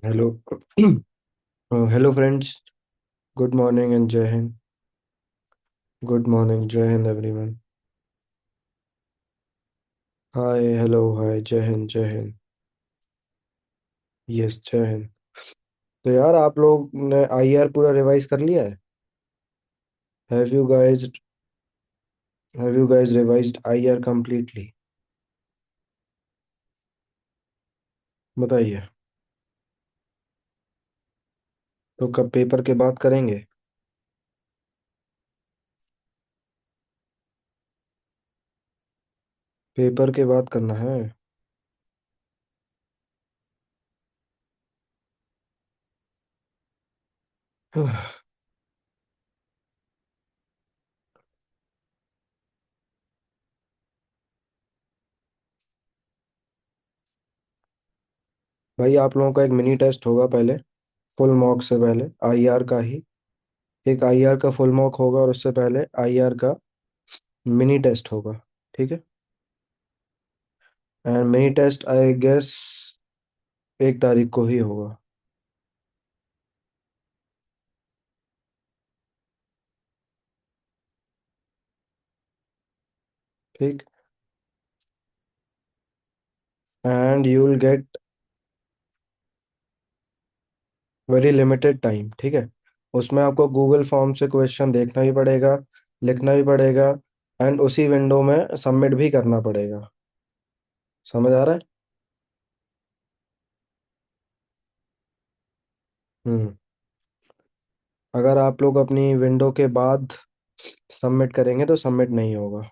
Hello. Hello friends. Good morning and जय Hind. Good morning, जय Hind everyone. हाय, hello, हाय, जय हिंद, जय हिंद। यस, जय हिंद। तो यार, आप लोग ने आईआर पूरा रिवाइज कर लिया है? Have you guys have you guys revised IR completely? बताइए। तो कब पेपर के बाद करेंगे? पेपर के बाद करना है। भाई, आप लोगों का एक मिनी टेस्ट होगा पहले, फुल मॉक से पहले, आईआर का ही। एक आईआर का फुल मॉक होगा और उससे पहले आईआर का मिनी टेस्ट होगा। ठीक है। And mini test I guess 1 तारीख को ही होगा। ठीक। And you will get very limited time. ठीक है। उसमें आपको गूगल फॉर्म से क्वेश्चन देखना भी पड़ेगा, लिखना भी पड़ेगा, एंड उसी विंडो में सबमिट भी करना पड़ेगा। समझ आ रहा है? हम्म। अगर आप लोग अपनी विंडो के बाद सबमिट करेंगे तो सबमिट नहीं होगा।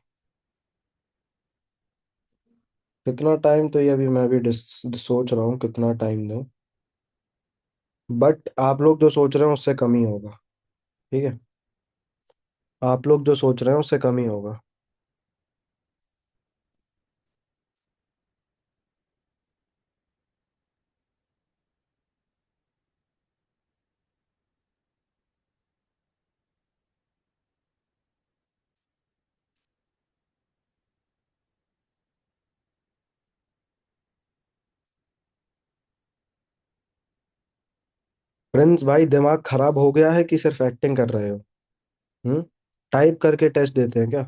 कितना टाइम, तो ये अभी मैं भी सोच रहा हूँ कितना टाइम दूँ। बट आप लोग जो सोच रहे हैं उससे कम ही होगा। ठीक है। आप लोग जो सोच रहे हैं उससे कम ही होगा। प्रिंस भाई, दिमाग खराब हो गया है कि सिर्फ एक्टिंग कर रहे हो? हम्म। टाइप करके टेस्ट देते हैं क्या?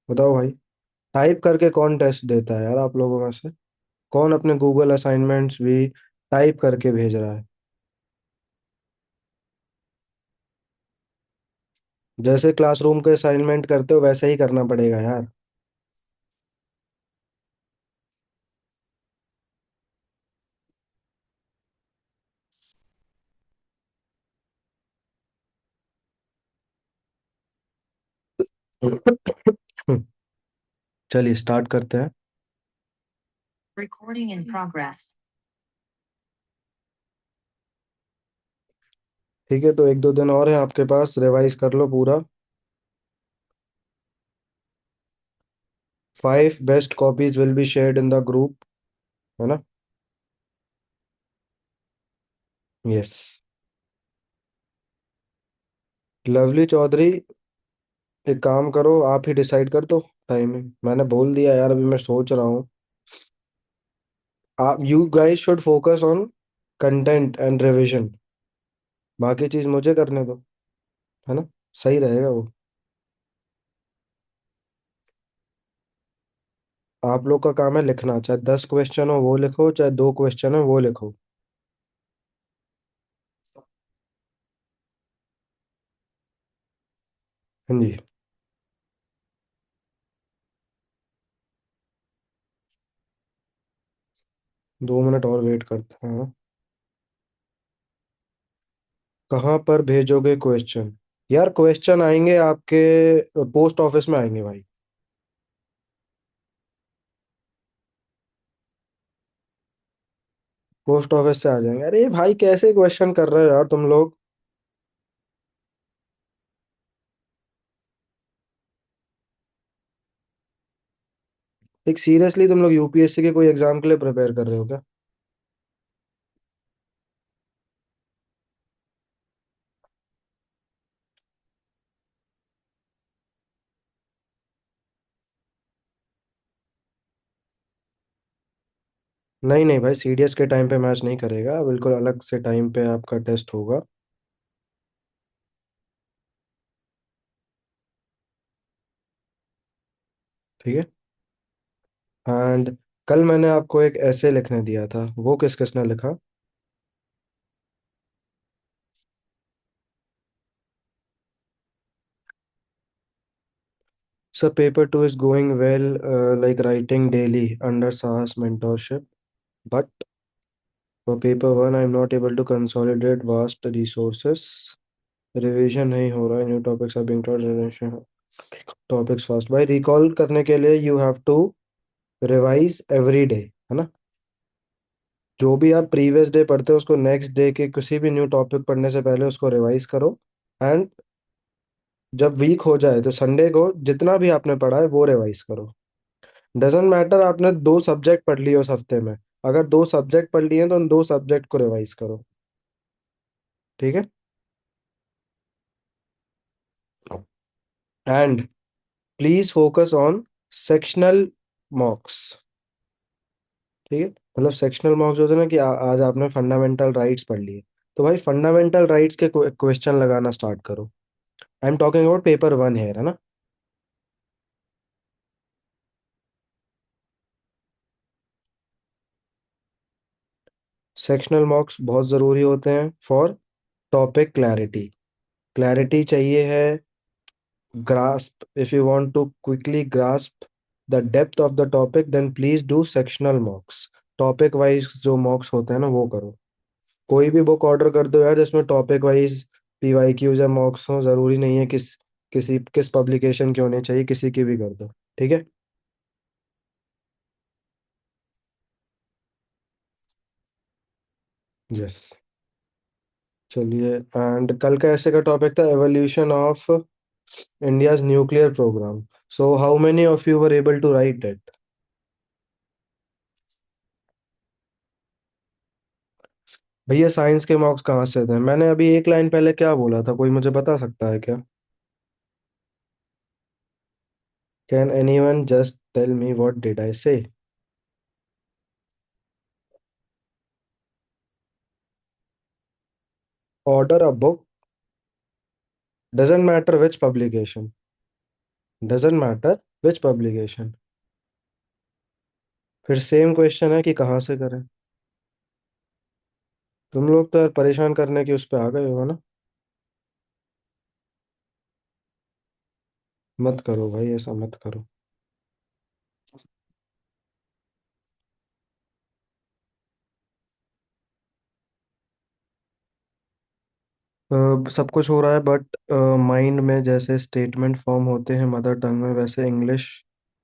बताओ भाई। टाइप करके कौन टेस्ट देता है यार आप लोगों में से? कौन अपने गूगल असाइनमेंट्स भी टाइप करके भेज रहा है? जैसे क्लासरूम के असाइनमेंट करते हो वैसे ही करना पड़ेगा यार। चलिए स्टार्ट करते हैं। Recording in progress. ठीक है, तो 1-2 दिन और है आपके पास, रिवाइज कर लो पूरा। 5 best copies will be shared in the group, है ना? यस। लवली चौधरी, एक काम करो, आप ही डिसाइड कर दो टाइमिंग। मैंने बोल दिया यार, अभी मैं सोच रहा हूँ। आप you guys should focus on content and revision. बाकी चीज मुझे करने दो, है ना? सही रहेगा वो। आप लोग का काम है लिखना, चाहे 10 क्वेश्चन हो वो लिखो, चाहे 2 क्वेश्चन हो वो लिखो। हाँ जी। 2 मिनट और वेट करते हैं। कहाँ पर भेजोगे क्वेश्चन? यार, क्वेश्चन आएंगे आपके पोस्ट ऑफिस में आएंगे भाई। पोस्ट ऑफिस से आ जाएंगे। अरे भाई, कैसे क्वेश्चन कर रहे हो यार तुम लोग? एक सीरियसली, तुम लोग यूपीएससी के कोई एग्जाम के लिए प्रिपेयर कर रहे हो क्या? नहीं नहीं भाई, सीडीएस के टाइम पे मैच नहीं करेगा, बिल्कुल अलग से टाइम पे आपका टेस्ट होगा। ठीक है। एंड कल मैंने आपको एक ऐसे लिखने दिया था, वो किस किसने लिखा? Sir paper two is going well, like writing daily under Sahas mentorship, but for paper one I am not able to consolidate vast resources, revision नहीं हो रहा है, new topics are being taught, topics fast. भाई recall करने के लिए you have to revise every day, है ना? जो भी आप प्रीवियस डे पढ़ते हो उसको नेक्स्ट डे के किसी भी न्यू टॉपिक पढ़ने से पहले उसको रिवाइज करो। एंड जब वीक हो जाए तो संडे को जितना भी आपने पढ़ा है वो रिवाइज करो। डजेंट मैटर आपने दो सब्जेक्ट पढ़ लिए उस हफ्ते में, अगर दो सब्जेक्ट पढ़ लिए हैं तो उन दो सब्जेक्ट को रिवाइज करो। ठीक है। And please focus on sectional मॉक्स। ठीक है। मतलब सेक्शनल मॉक्स होते हैं ना कि आज आपने फंडामेंटल राइट्स पढ़ लिए, तो भाई फंडामेंटल राइट्स के क्वेश्चन लगाना स्टार्ट करो। I am talking about paper one है ना? सेक्शनल मॉक्स बहुत ज़रूरी होते हैं फॉर टॉपिक क्लैरिटी। क्लैरिटी चाहिए है, grasp, if you want to quickly grasp the depth of the topic then please do sectional mocks। Topic wise जो मॉक्स होते हैं ना वो करो। कोई भी बुक ऑर्डर कर दो यार जिसमें टॉपिक वाइज पीवाईक्यूज या मॉक्स हो, जरूरी नहीं है किस पब्लिकेशन की होनी चाहिए, किसी की भी कर दो। ठीक है। यस। चलिए, एंड कल का ऐसे का टॉपिक था evolution of India's nuclear programme. So how many of you were able to write it? भैया साइंस के मार्क्स कहाँ से थे? मैंने अभी एक लाइन पहले क्या बोला था, कोई मुझे बता सकता है क्या? Can anyone just tell me what did I say? Order a book, doesn't matter which publication, doesn't matter which publication. फिर सेम क्वेश्चन है कि कहाँ से करें? तुम लोग तो यार परेशान करने की उस पे आ गए हो ना। मत करो भाई, ऐसा मत करो। सब कुछ हो रहा है बट माइंड में जैसे स्टेटमेंट फॉर्म होते हैं मदर टंग में, वैसे इंग्लिश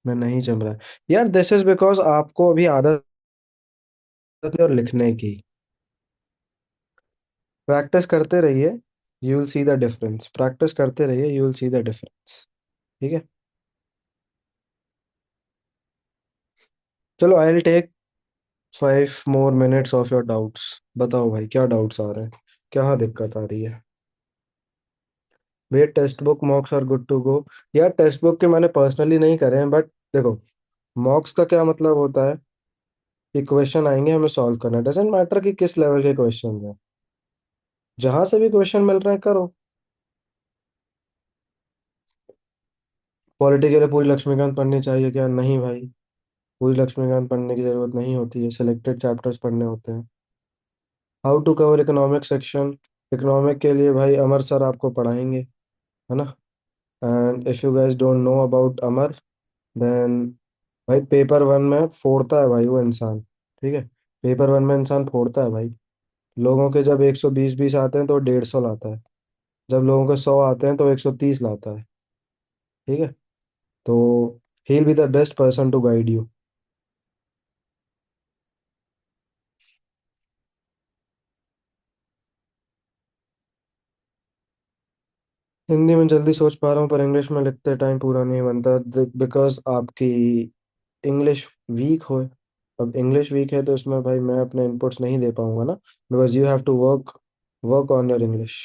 में नहीं जम रहा है। यार दिस इज बिकॉज आपको अभी आदत है और लिखने की। प्रैक्टिस करते रहिए, you will see the difference. Practice करते रहिए, you will see the difference. ठीक है। चलो I will take 5 more minutes of your doubts. बताओ भाई क्या डाउट्स आ रहे हैं, क्या दिक्कत आ रही है? भैया textbook mocks are good to go. यार टेक्स्ट बुक के मैंने पर्सनली नहीं करे हैं, बट देखो, मॉक्स का क्या मतलब होता है कि क्वेश्चन आएंगे, हमें सॉल्व करना है, डजेंट मैटर कि किस लेवल के क्वेश्चन है, जहां से भी क्वेश्चन मिल रहे हैं करो। पॉलिटी के लिए पूरी लक्ष्मीकांत पढ़नी चाहिए क्या? नहीं भाई, पूरी लक्ष्मीकांत पढ़ने की जरूरत नहीं होती है, सिलेक्टेड चैप्टर्स पढ़ने होते हैं। How to cover economic section, economic के लिए भाई अमर सर आपको पढ़ाएंगे, है ना? And if you guys don't know about Amar then, भाई पेपर वन में फोड़ता है भाई वो इंसान। ठीक है। पेपर वन में इंसान फोड़ता है भाई। लोगों के जब 120-20 आते हैं तो 150 लाता है, जब लोगों के 100 आते हैं तो 130 लाता है। ठीक है। तो he will be the best person to guide you. Hindi में जल्दी सोच पा रहा हूँ पर इंग्लिश में लिखते टाइम पूरा नहीं बनता, बिकॉज आपकी इंग्लिश वीक हो। अब इंग्लिश वीक है तो इसमें भाई मैं अपने इनपुट्स नहीं दे पाऊंगा ना, because you have to work work on your English,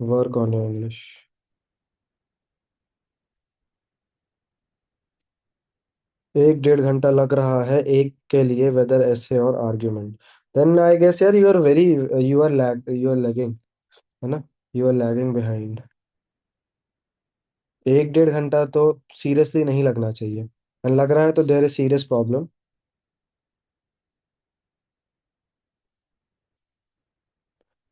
work on your English. एक डेढ़ घंटा लग रहा है एक के लिए, वेदर ऐसे और आर्ग्यूमेंट, देन आई गेस यार you are very, you are lagging, है ना, यू आर लैगिंग बिहाइंड। एक डेढ़ घंटा तो सीरियसली नहीं लगना चाहिए, एंड लग रहा है तो देयर इज सीरियस प्रॉब्लम।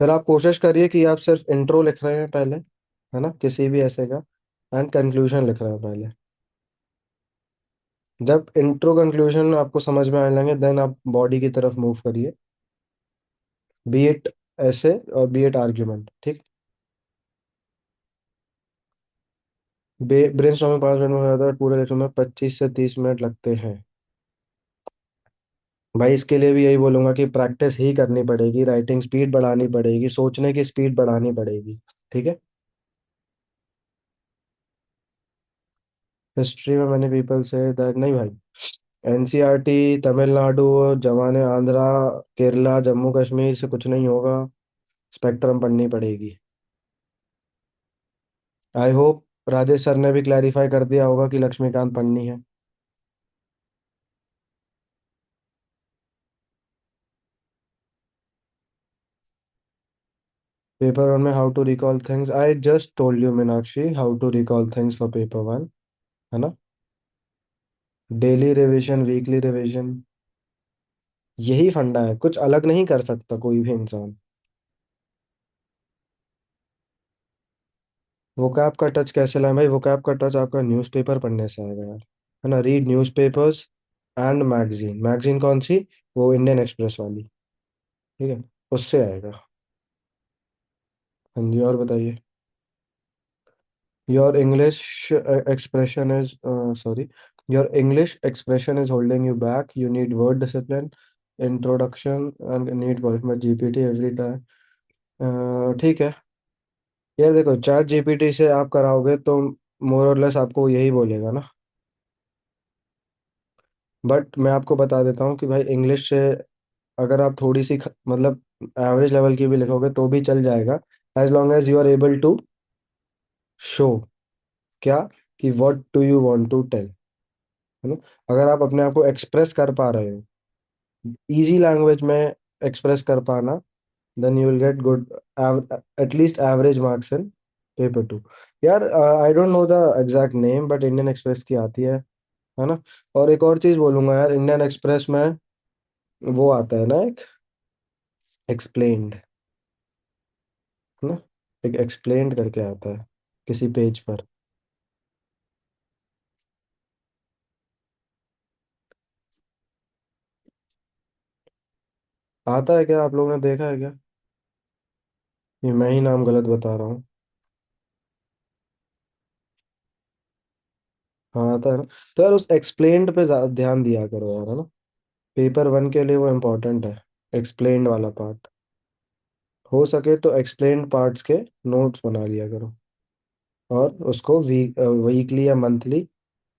फिर आप कोशिश करिए कि आप सिर्फ इंट्रो लिख रहे हैं पहले, है ना, किसी भी ऐसे का, एंड कंक्लूजन लिख रहे हैं पहले। जब इंट्रो कंक्लूजन आपको समझ में आने लगे, देन आप बॉडी की तरफ मूव करिए, बी इट ऐसे और बी इट आर्ग्यूमेंट, ठीक। ब्रेन स्टॉर्मिंग 5 मिनट में हो जाता है, पूरे लेक्चर में 25 से 30 मिनट लगते हैं। भाई इसके लिए भी यही बोलूंगा कि प्रैक्टिस ही करनी पड़ेगी, राइटिंग स्पीड बढ़ानी पड़ेगी, सोचने की स्पीड बढ़ानी पड़ेगी, ठीक है। हिस्ट्री में मैंने पीपल से दैट, नहीं भाई, एनसीईआरटी, तमिलनाडु, जमाने आंध्रा, केरला, जम्मू कश्मीर से कुछ नहीं होगा, स्पेक्ट्रम पढ़नी पड़ेगी। आई होप राजेश सर ने भी क्लैरिफाई कर दिया होगा कि लक्ष्मीकांत पढ़नी है। पेपर वन में how to recall things, I just told you Meenakshi, how to recall things for paper one, है ना। डेली रिवीजन, वीकली रिवीजन, यही फंडा है, कुछ अलग नहीं कर सकता कोई भी इंसान। वोकैब का टच कैसे लाए भाई, वोकैब का टच आपका न्यूज़पेपर पढ़ने से आएगा यार, है ना, read newspapers and magazine, magazine कौन सी, वो इंडियन एक्सप्रेस वाली, ठीक है, उससे आएगा। हाँ जी, और बताइए। Your English expression is, sorry, your English expression is holding you back, you need word discipline, introduction and need qualified GPT every time, ठीक है। यार देखो, चैट जीपीटी से आप कराओगे तो मोर और लेस आपको यही बोलेगा ना, बट मैं आपको बता देता हूँ कि भाई इंग्लिश से अगर आप थोड़ी सी मतलब एवरेज लेवल की भी लिखोगे तो भी चल जाएगा, as long as you are able to show, क्या, कि what do you want to tell, है ना। अगर आप अपने आप को एक्सप्रेस कर पा रहे हो, इजी लैंग्वेज में एक्सप्रेस कर पाना, then you will get good, at least average marks in paper too. यार I don't know the exact name, but Indian Express की आती है ना। और एक और चीज बोलूंगा यार, इंडियन एक्सप्रेस में वो आता है ना एक एक्सप्लेन्ड, है ना, एक एक्सप्लेन्ड करके आता है किसी पेज पर। आता है क्या, आप लोगों ने देखा है क्या, ये मैं ही नाम गलत बता रहा हूँ। हाँ आता है ना। तो यार उस एक्सप्लेन्ड पे ज्यादा ध्यान दिया करो यार, है ना, पेपर वन के लिए वो इम्पोर्टेंट है, एक्सप्लेन्ड वाला पार्ट। हो सके तो एक्सप्लेन्ड पार्ट्स के नोट्स बना लिया करो, और उसको वीकली या मंथली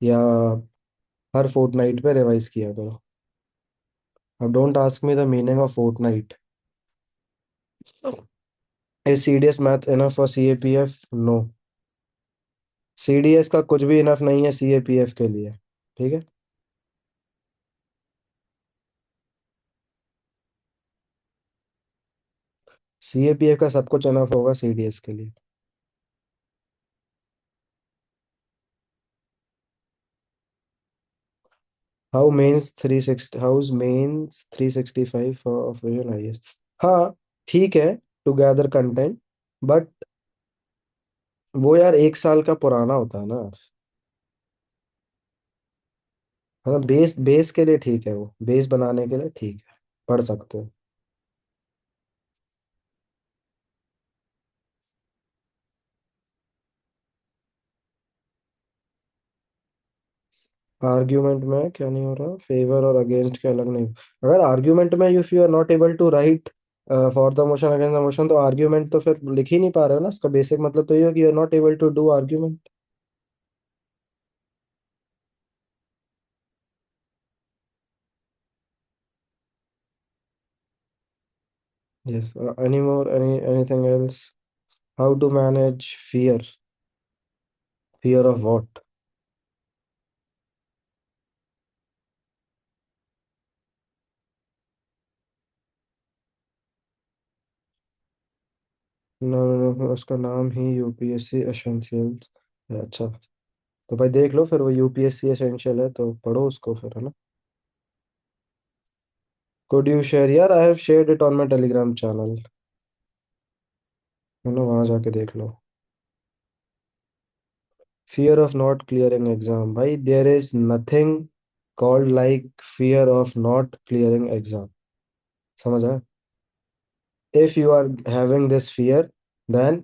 या हर फोर्टनाइट पे रिवाइज किया करो। अब don't ask me the meaning of fortnight. Is CDS maths enough for CAPF, no, CDS का कुछ भी इनफ नहीं है सीएपीएफ के लिए, ठीक है। सीएपीएफ का सब कुछ इनफ होगा सीडीएस के लिए। How's mains 365 for official IAS, हाँ ठीक है, टू गैदर कंटेंट, बट वो यार 1 साल का पुराना होता है ना, है ना, बेस बेस के लिए ठीक है, वो बेस बनाने के लिए ठीक है, पढ़ सकते हो। आर्ग्यूमेंट में क्या नहीं हो रहा, फेवर और अगेंस्ट के अलग नहीं, अगर आर्ग्यूमेंट में if you are not able to write for the motion against the motion, तो आर्ग्यूमेंट तो फिर लिख ही नहीं पा रहे हो ना, इसका बेसिक मतलब तो ये है कि you are not able to do argument. Yes, any more, anything else, how to manage fear, fear of what. No no no, उसका नाम ही यूपीएससी एसेंशियल्स है। अच्छा, तो भाई देख लो फिर, वो यूपीएससी एसेंशियल है तो पढ़ो उसको फिर, है ना। कुड यू शेयर, यार I have shared it on my Telegram channel, है ना, वहां जाके देख लो। Fear of not clearing exam, भाई there is nothing called like fear of not clearing exam, समझ आया। If you are having this fear, then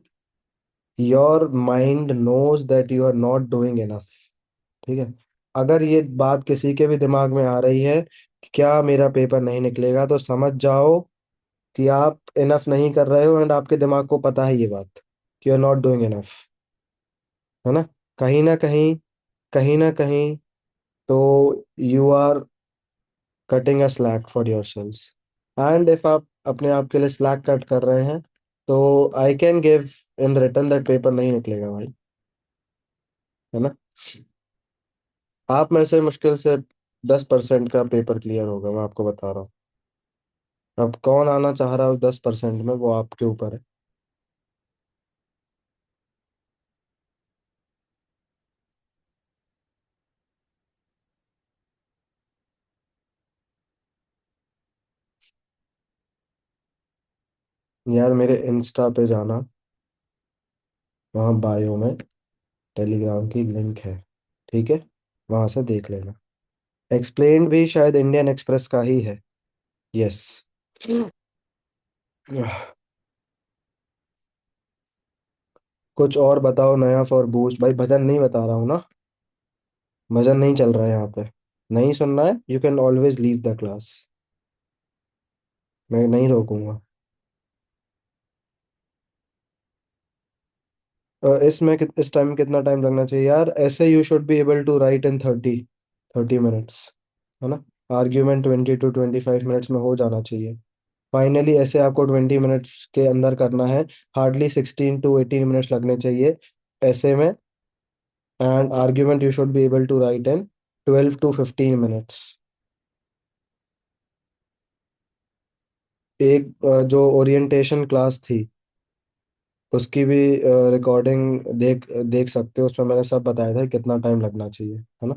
your mind knows that you are not doing enough, ठीक है। अगर ये बात किसी के भी दिमाग में आ रही है कि क्या मेरा पेपर नहीं निकलेगा, तो समझ जाओ कि आप इनफ नहीं कर रहे हो, एंड आपके दिमाग को पता है ये बात कि you are not doing enough, है ना। कहीं ना कहीं, कहीं ना कहीं, तो you are cutting a slack for your selves, and if आप अपने आप के लिए स्लैक कट कर रहे हैं, तो I can give in return that paper नहीं निकलेगा भाई, है ना। आप में से मुश्किल से 10% का पेपर क्लियर होगा, मैं आपको बता रहा हूँ। अब कौन आना चाह रहा है उस 10% में, वो आपके ऊपर है। यार मेरे इंस्टा पे जाना, वहाँ बायो में टेलीग्राम की लिंक है, ठीक है, वहां से देख लेना। एक्सप्लेन भी शायद इंडियन एक्सप्रेस का ही है। यस। कुछ और बताओ नया फॉर बूस्ट, भाई भजन नहीं बता रहा हूँ ना, भजन नहीं चल रहा है यहाँ पे। नहीं सुनना है, you can always leave the class, मैं नहीं रोकूंगा। इसमें इस टाइम कितना टाइम लगना चाहिए यार, ऐसे you should be able to write in 30 minutes, है ना। आर्ग्यूमेंट 20 to 25 मिनट्स में हो जाना चाहिए। फाइनली ऐसे आपको 20 मिनट्स के अंदर करना है, हार्डली 16 to 18 मिनट्स लगने चाहिए ऐसे में, and argument you should be able to write in 12 to 15 minutes. एक जो ओरिएंटेशन क्लास थी, उसकी भी रिकॉर्डिंग देख देख सकते हो, उसमें मैंने सब बताया था कि कितना टाइम लगना चाहिए, है ना।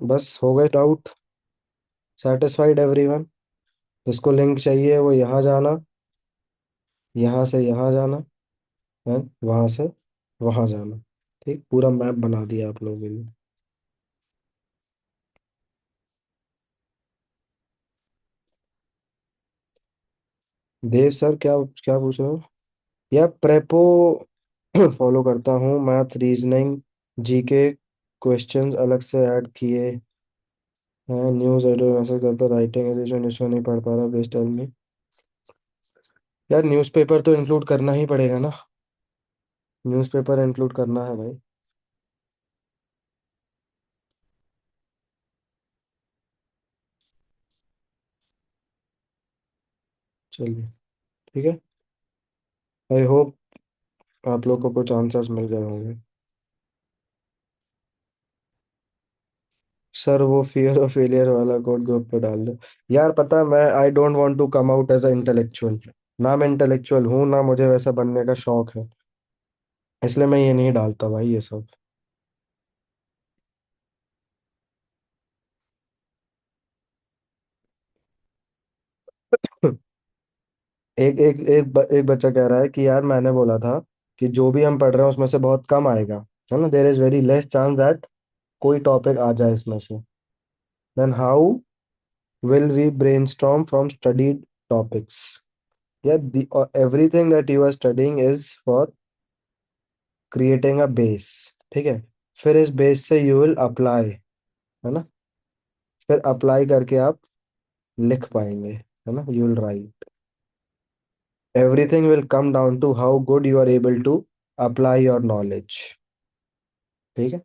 बस हो गए डाउट, सेटिस्फाइड एवरीवन। जिसको लिंक चाहिए वो यहाँ जाना, यहाँ से यहाँ जाना, है, वहाँ से वहाँ जाना। ठीक, पूरा मैप बना दिया आप लोगों के लिए। देव सर, क्या क्या पूछ रहे हो। या प्रेपो फॉलो करता हूँ, मैथ रीजनिंग जीके क्वेश्चंस अलग से ऐड किए हैं, न्यूज़ एडिटर मैसेज करता, राइटिंग एडिशन इसमें नहीं पढ़ पा रहा, बेस्ट टाइम में। यार न्यूज़पेपर तो इंक्लूड करना ही पड़ेगा ना, न्यूज़पेपर इंक्लूड करना है भाई। चलिए, ठीक है। आई होप आप लोग को कुछ आंसर्स मिल गए होंगे। सर वो फियर ऑफ फेलियर वाला कोड ग्रुप पे डाल दो। यार पता है, मैं I don't want to come out as a intellectual, ना मैं इंटेलेक्चुअल हूँ, ना मुझे वैसा बनने का शौक है, इसलिए मैं ये नहीं डालता भाई ये सब। एक बच्चा कह रहा है कि यार मैंने बोला था कि जो भी हम पढ़ रहे हैं उसमें से बहुत कम आएगा, है ना, there is very less chance that कोई टॉपिक आ जाए इसमें से, then how will we brainstorm from studied topics. या everything that you are studying is for creating a base, ठीक है। फिर इस बेस से यू विल अप्लाई, है ना, फिर अप्लाई करके आप लिख पाएंगे, है ना, you will write. Everything will come down to how good you are able to apply your knowledge, ठीक है।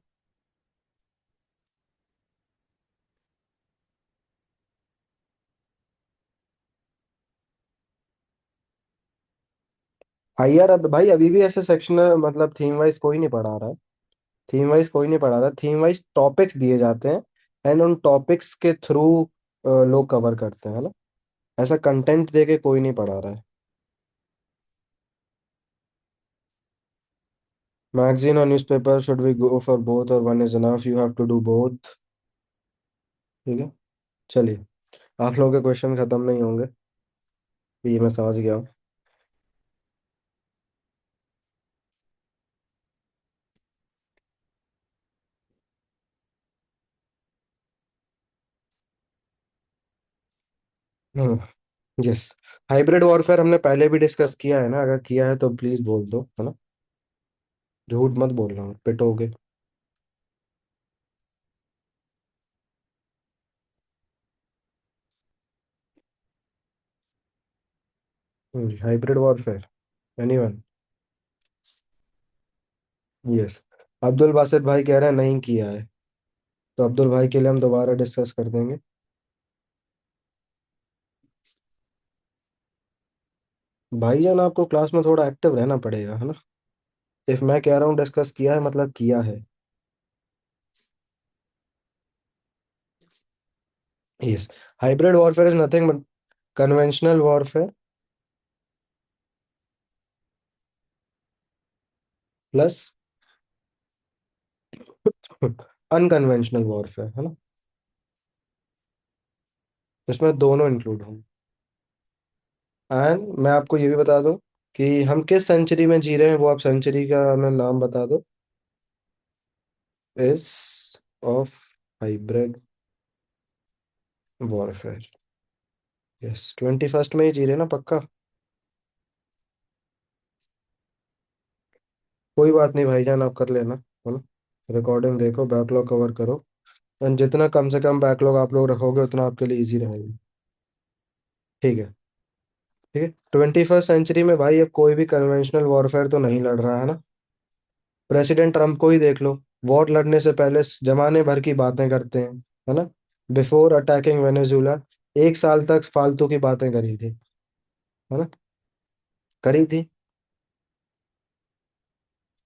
हाँ यार, अब भाई अभी भी ऐसे सेक्शनल मतलब थीम वाइज कोई नहीं पढ़ा रहा है। थीम वाइज कोई नहीं पढ़ा रहा, थीम वाइज टॉपिक्स दिए जाते हैं एंड उन टॉपिक्स के थ्रू लोग कवर करते हैं, है ना। ऐसा कंटेंट दे के कोई नहीं पढ़ा रहा है। मैगजीन और newspaper, should we go for both or one is enough, you have to do both. ठीक है, चलिए। आप लोगों के क्वेश्चन खत्म नहीं होंगे, ये मैं समझ गया हूँ। हम्म। यस। हाइब्रिड वॉरफेयर हमने पहले भी डिस्कस किया है ना, अगर किया है तो प्लीज बोल दो, है ना। झूठ मत बोलना, पिटोगे। Hybrid warfare, anyone. Yes. Abdul Basit भाई कह रहे हैं नहीं किया है, तो अब्दुल भाई के लिए हम दोबारा डिस्कस कर देंगे। भाईजान आपको क्लास में थोड़ा एक्टिव रहना पड़ेगा, है ना। इफ मैं कह रहा हूँ डिस्कस किया है, मतलब किया है। Yes. Hybrid warfare is nothing but conventional warfare plus unconventional warfare, है ना। इसमें दोनों इंक्लूड होंगे। एंड मैं आपको ये भी बता दूं कि हम किस सेंचुरी में जी रहे हैं, वो आप सेंचुरी का हमें नाम बता दो। इस of hybrid warfare. Yes, 21st में ही जी रहे हैं ना, पक्का। कोई बात नहीं भाईजान, आप कर लेना, है ना। रिकॉर्डिंग देखो, बैकलॉग कवर करो। एंड जितना कम से कम बैकलॉग आप लोग रखोगे उतना आपके लिए इजी रहेगा। ठीक है। ठीक है, 21st सेंचुरी में भाई अब कोई भी कन्वेंशनल वॉरफेयर तो नहीं लड़ रहा है ना। प्रेसिडेंट ट्रम्प को ही देख लो, वॉर लड़ने से पहले जमाने भर की बातें करते हैं, है ना। बिफोर अटैकिंग वेनेजुला 1 साल तक फालतू की बातें करी थी, है ना। करी थी।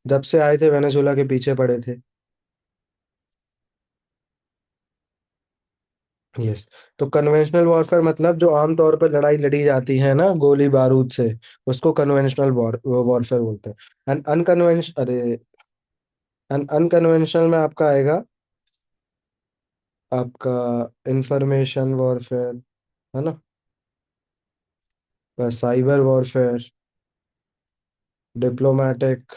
जब से आए थे वेनेजुला के पीछे पड़े थे। यस। तो कन्वेंशनल वॉरफेयर मतलब जो आमतौर पर लड़ाई लड़ी जाती है ना गोली बारूद से, उसको कन्वेंशनल वॉरफेयर बोलते हैं। एंड अनकन्वेंशन अरे एंड अनकन्वेंशनल में आपका आएगा, आपका इंफॉर्मेशन वॉरफेयर, है ना, साइबर वॉरफेयर, डिप्लोमेटिक,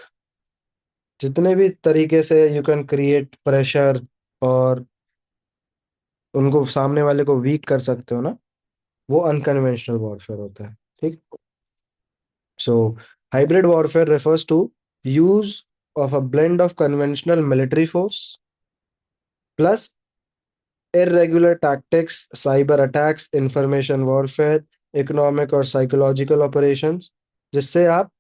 जितने भी तरीके से यू कैन क्रिएट प्रेशर और उनको सामने वाले को वीक कर सकते हो ना, वो अनकन्वेंशनल वॉरफेयर होता है। ठीक। So hybrid warfare refers to use of a blend of conventional military force plus irregular tactics, cyber attacks, information warfare, economic और साइकोलॉजिकल ऑपरेशंस, जिससे आप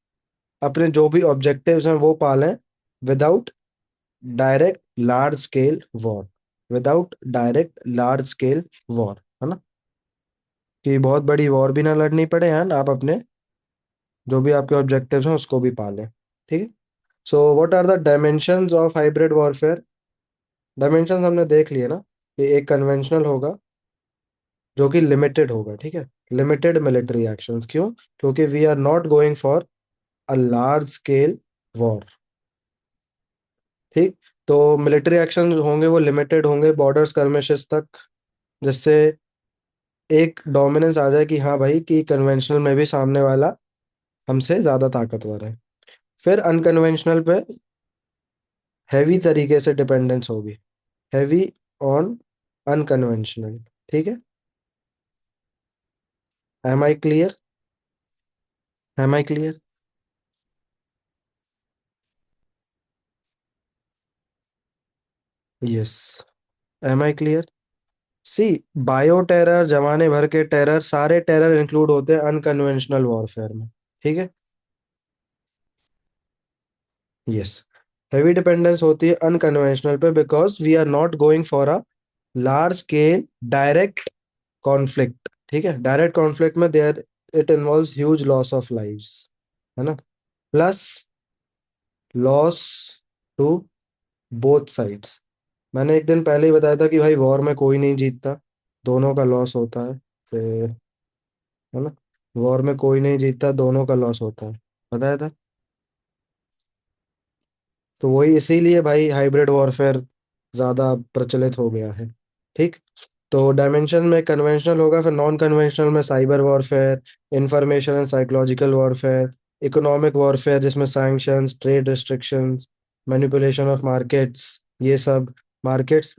अपने जो भी ऑब्जेक्टिव्स हैं वो पालें, without direct large scale war, without direct large scale war, है ना। कि बहुत बड़ी वॉर भी ना लड़नी पड़े, एंड आप अपने जो भी आपके ऑब्जेक्टिव्स हैं उसको भी पालें। ठीक है। So what are the dimensions of hybrid warfare. Dimensions हमने देख लिए ना, कि एक कन्वेंशनल होगा जो कि लिमिटेड होगा, ठीक है। लिमिटेड मिलिट्री एक्शंस, क्यों? क्योंकि we are not going for a large scale war. ठीक। तो मिलिट्री एक्शन होंगे वो लिमिटेड होंगे, बॉर्डर skirmishes तक, जिससे एक डोमिनेंस आ जाए कि हाँ भाई, कि कन्वेंशनल में भी सामने वाला हमसे ज्यादा ताकतवर है। फिर अनकन्वेंशनल पे हैवी तरीके से डिपेंडेंस होगी, हैवी ऑन अनकन्वेंशनल। ठीक है। Am I clear? Am I clear? Yes. Am I clear? See, bio terror, जमाने भर के टेरर, सारे टेरर इंक्लूड होते हैं अनकन्वेंशनल वॉरफेयर में। ठीक है। यस। हैवी डिपेंडेंस होती है अनकन्वेंशनल पे, because we are not going for a large scale direct conflict. ठीक है, डायरेक्ट कॉन्फ्लिक्ट में there it involves huge loss of lives, है ना, plus loss to both sides. मैंने एक दिन पहले ही बताया था कि भाई वॉर में कोई नहीं जीतता, दोनों का लॉस होता है। फिर, है ना, वॉर में कोई नहीं जीतता, दोनों का लॉस होता है, बताया था। तो वही इसीलिए भाई हाइब्रिड वॉरफेयर ज्यादा प्रचलित हो गया है। ठीक। तो डायमेंशन में कन्वेंशनल होगा, फिर नॉन कन्वेंशनल में cyber warfare, information and psychological warfare, economic warfare जिसमें sanctions, trade restrictions, manipulation of markets, ये सब। Markets,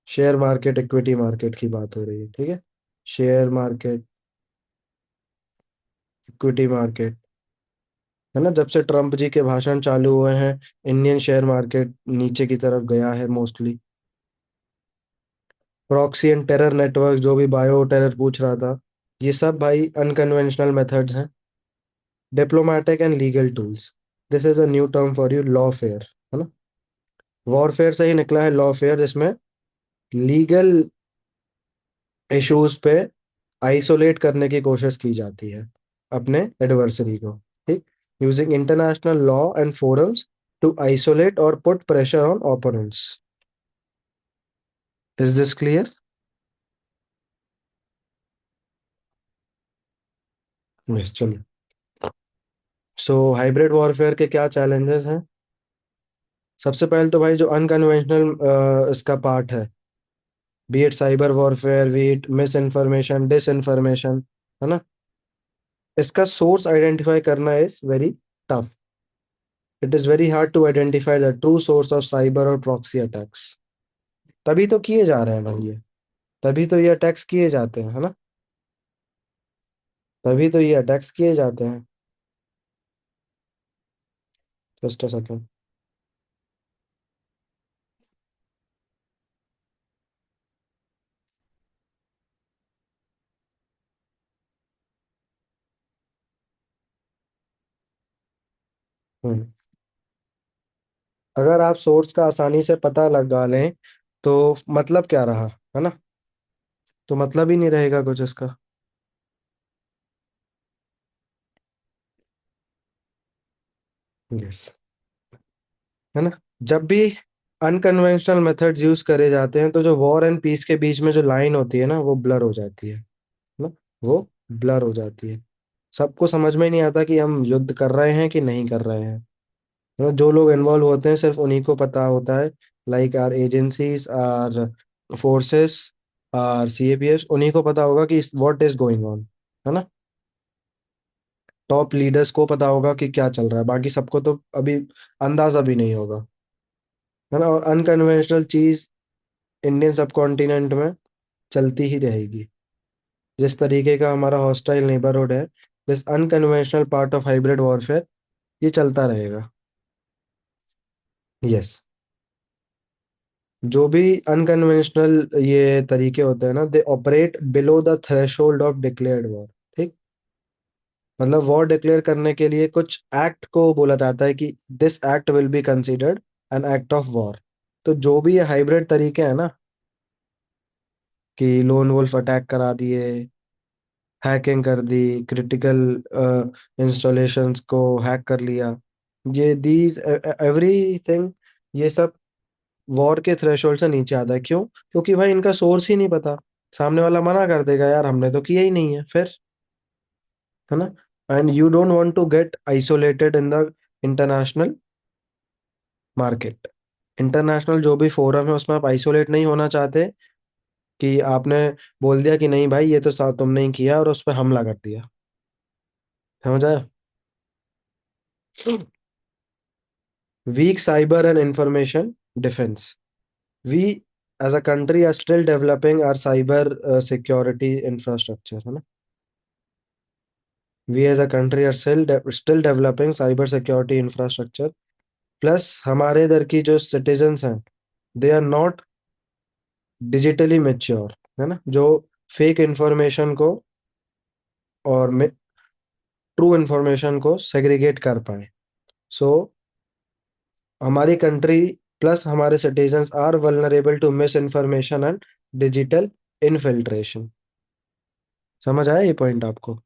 share market, equity market की बात हो रही है, ठीक है। शेयर मार्केट, इक्विटी मार्केट, है ना, जब से ट्रम्प जी के भाषण चालू हुए हैं, इंडियन शेयर मार्केट नीचे की तरफ गया है mostly. Proxy and terror network, जो भी बायो टेरर पूछ रहा था, ये सब भाई अनकन्वेंशनल मेथड्स हैं। Diplomatic and legal tools, this is a new term for you, law fair, है ना। वॉरफेयर से ही निकला है लॉ फेयर, जिसमें लीगल इश्यूज पे आइसोलेट करने की कोशिश की जाती है अपने एडवर्सरी को। ठीक। Using international law and forums to isolate और put pressure on opponents. Is this clear? Yes, चलिए। सो हाइब्रिड वॉरफेयर के क्या चैलेंजेस हैं? सबसे पहले तो भाई जो अनकन्वेंशनल इसका पार्ट है, be it cyber warfare, be it misinformation, disinformation, है ना, इसका सोर्स आइडेंटिफाई करना is very tough. It is very hard to identify the true source of cyber और प्रॉक्सी अटैक्स। तभी तो किए जा रहे हैं भाई ये, तभी तो ये अटैक्स किए जाते हैं, है ना, तभी तो ये अटैक्स किए जाते हैं। Just a second. हम्म। अगर आप सोर्स का आसानी से पता लगा लें तो मतलब क्या रहा, है ना, तो मतलब ही नहीं रहेगा कुछ इसका। यस, है ना। जब भी अनकन्वेंशनल मेथड्स यूज करे जाते हैं तो जो वॉर एंड पीस के बीच में जो लाइन होती है ना, वो ब्लर हो जाती है ना, वो ब्लर हो जाती है। सबको समझ में नहीं आता कि हम युद्ध कर रहे हैं कि नहीं कर रहे हैं, मतलब जो लोग इन्वॉल्व होते हैं सिर्फ उन्हीं को पता होता है। Like our agencies, our forces, our CAPF, उन्हीं को पता होगा कि व्हाट इज गोइंग ऑन, है ना। टॉप लीडर्स को पता होगा कि क्या चल रहा है, बाकी सबको तो अभी अंदाजा भी नहीं होगा, है ना। और अनकन्वेंशनल चीज इंडियन सब कॉन्टिनेंट में चलती ही रहेगी। जिस तरीके का हमारा हॉस्टाइल नेबरहुड है, this unconventional part of hybrid warfare, ये चलता रहेगा। यस। जो भी अनकन्वेंशनल ये तरीके होते हैं ना, they operate below the threshold of declared war. ठीक। मतलब वॉर डिक्लेयर करने के लिए कुछ एक्ट को बोला जाता है कि this act will be considered an act of war. तो जो भी ये हाइब्रिड तरीके हैं ना, कि लोन वुल्फ अटैक करा दिए, हैकिंग कर दी, क्रिटिकल इंस्टॉलेशंस को हैक कर लिया, ये दीज एवरीथिंग, ये सब वॉर के थ्रेशोल्ड से नीचे आता है। क्यों? क्योंकि भाई इनका सोर्स ही नहीं पता। सामने वाला मना कर देगा, यार हमने तो किया ही नहीं है, फिर, है ना। And you don't want to get isolated in the international market. International जो भी फोरम है उसमें आप आइसोलेट नहीं होना चाहते, कि आपने बोल दिया कि नहीं भाई ये तो तुमने ही किया और उस पर हमला कर दिया। समझ आया? Weak cyber and information defence, we as a country are still developing our cyber security infrastructure, है ना। We as a country are still developing cyber security infrastructure, प्लस हमारे इधर की जो सिटीजन्स हैं, they are not digitally mature, है ना, जो फेक इंफॉर्मेशन को और ट्रू इंफॉर्मेशन को सेग्रीगेट कर पाए। सो हमारी कंट्री प्लस हमारे citizens are vulnerable to misinformation and digital infiltration. समझ आया ये पॉइंट आपको?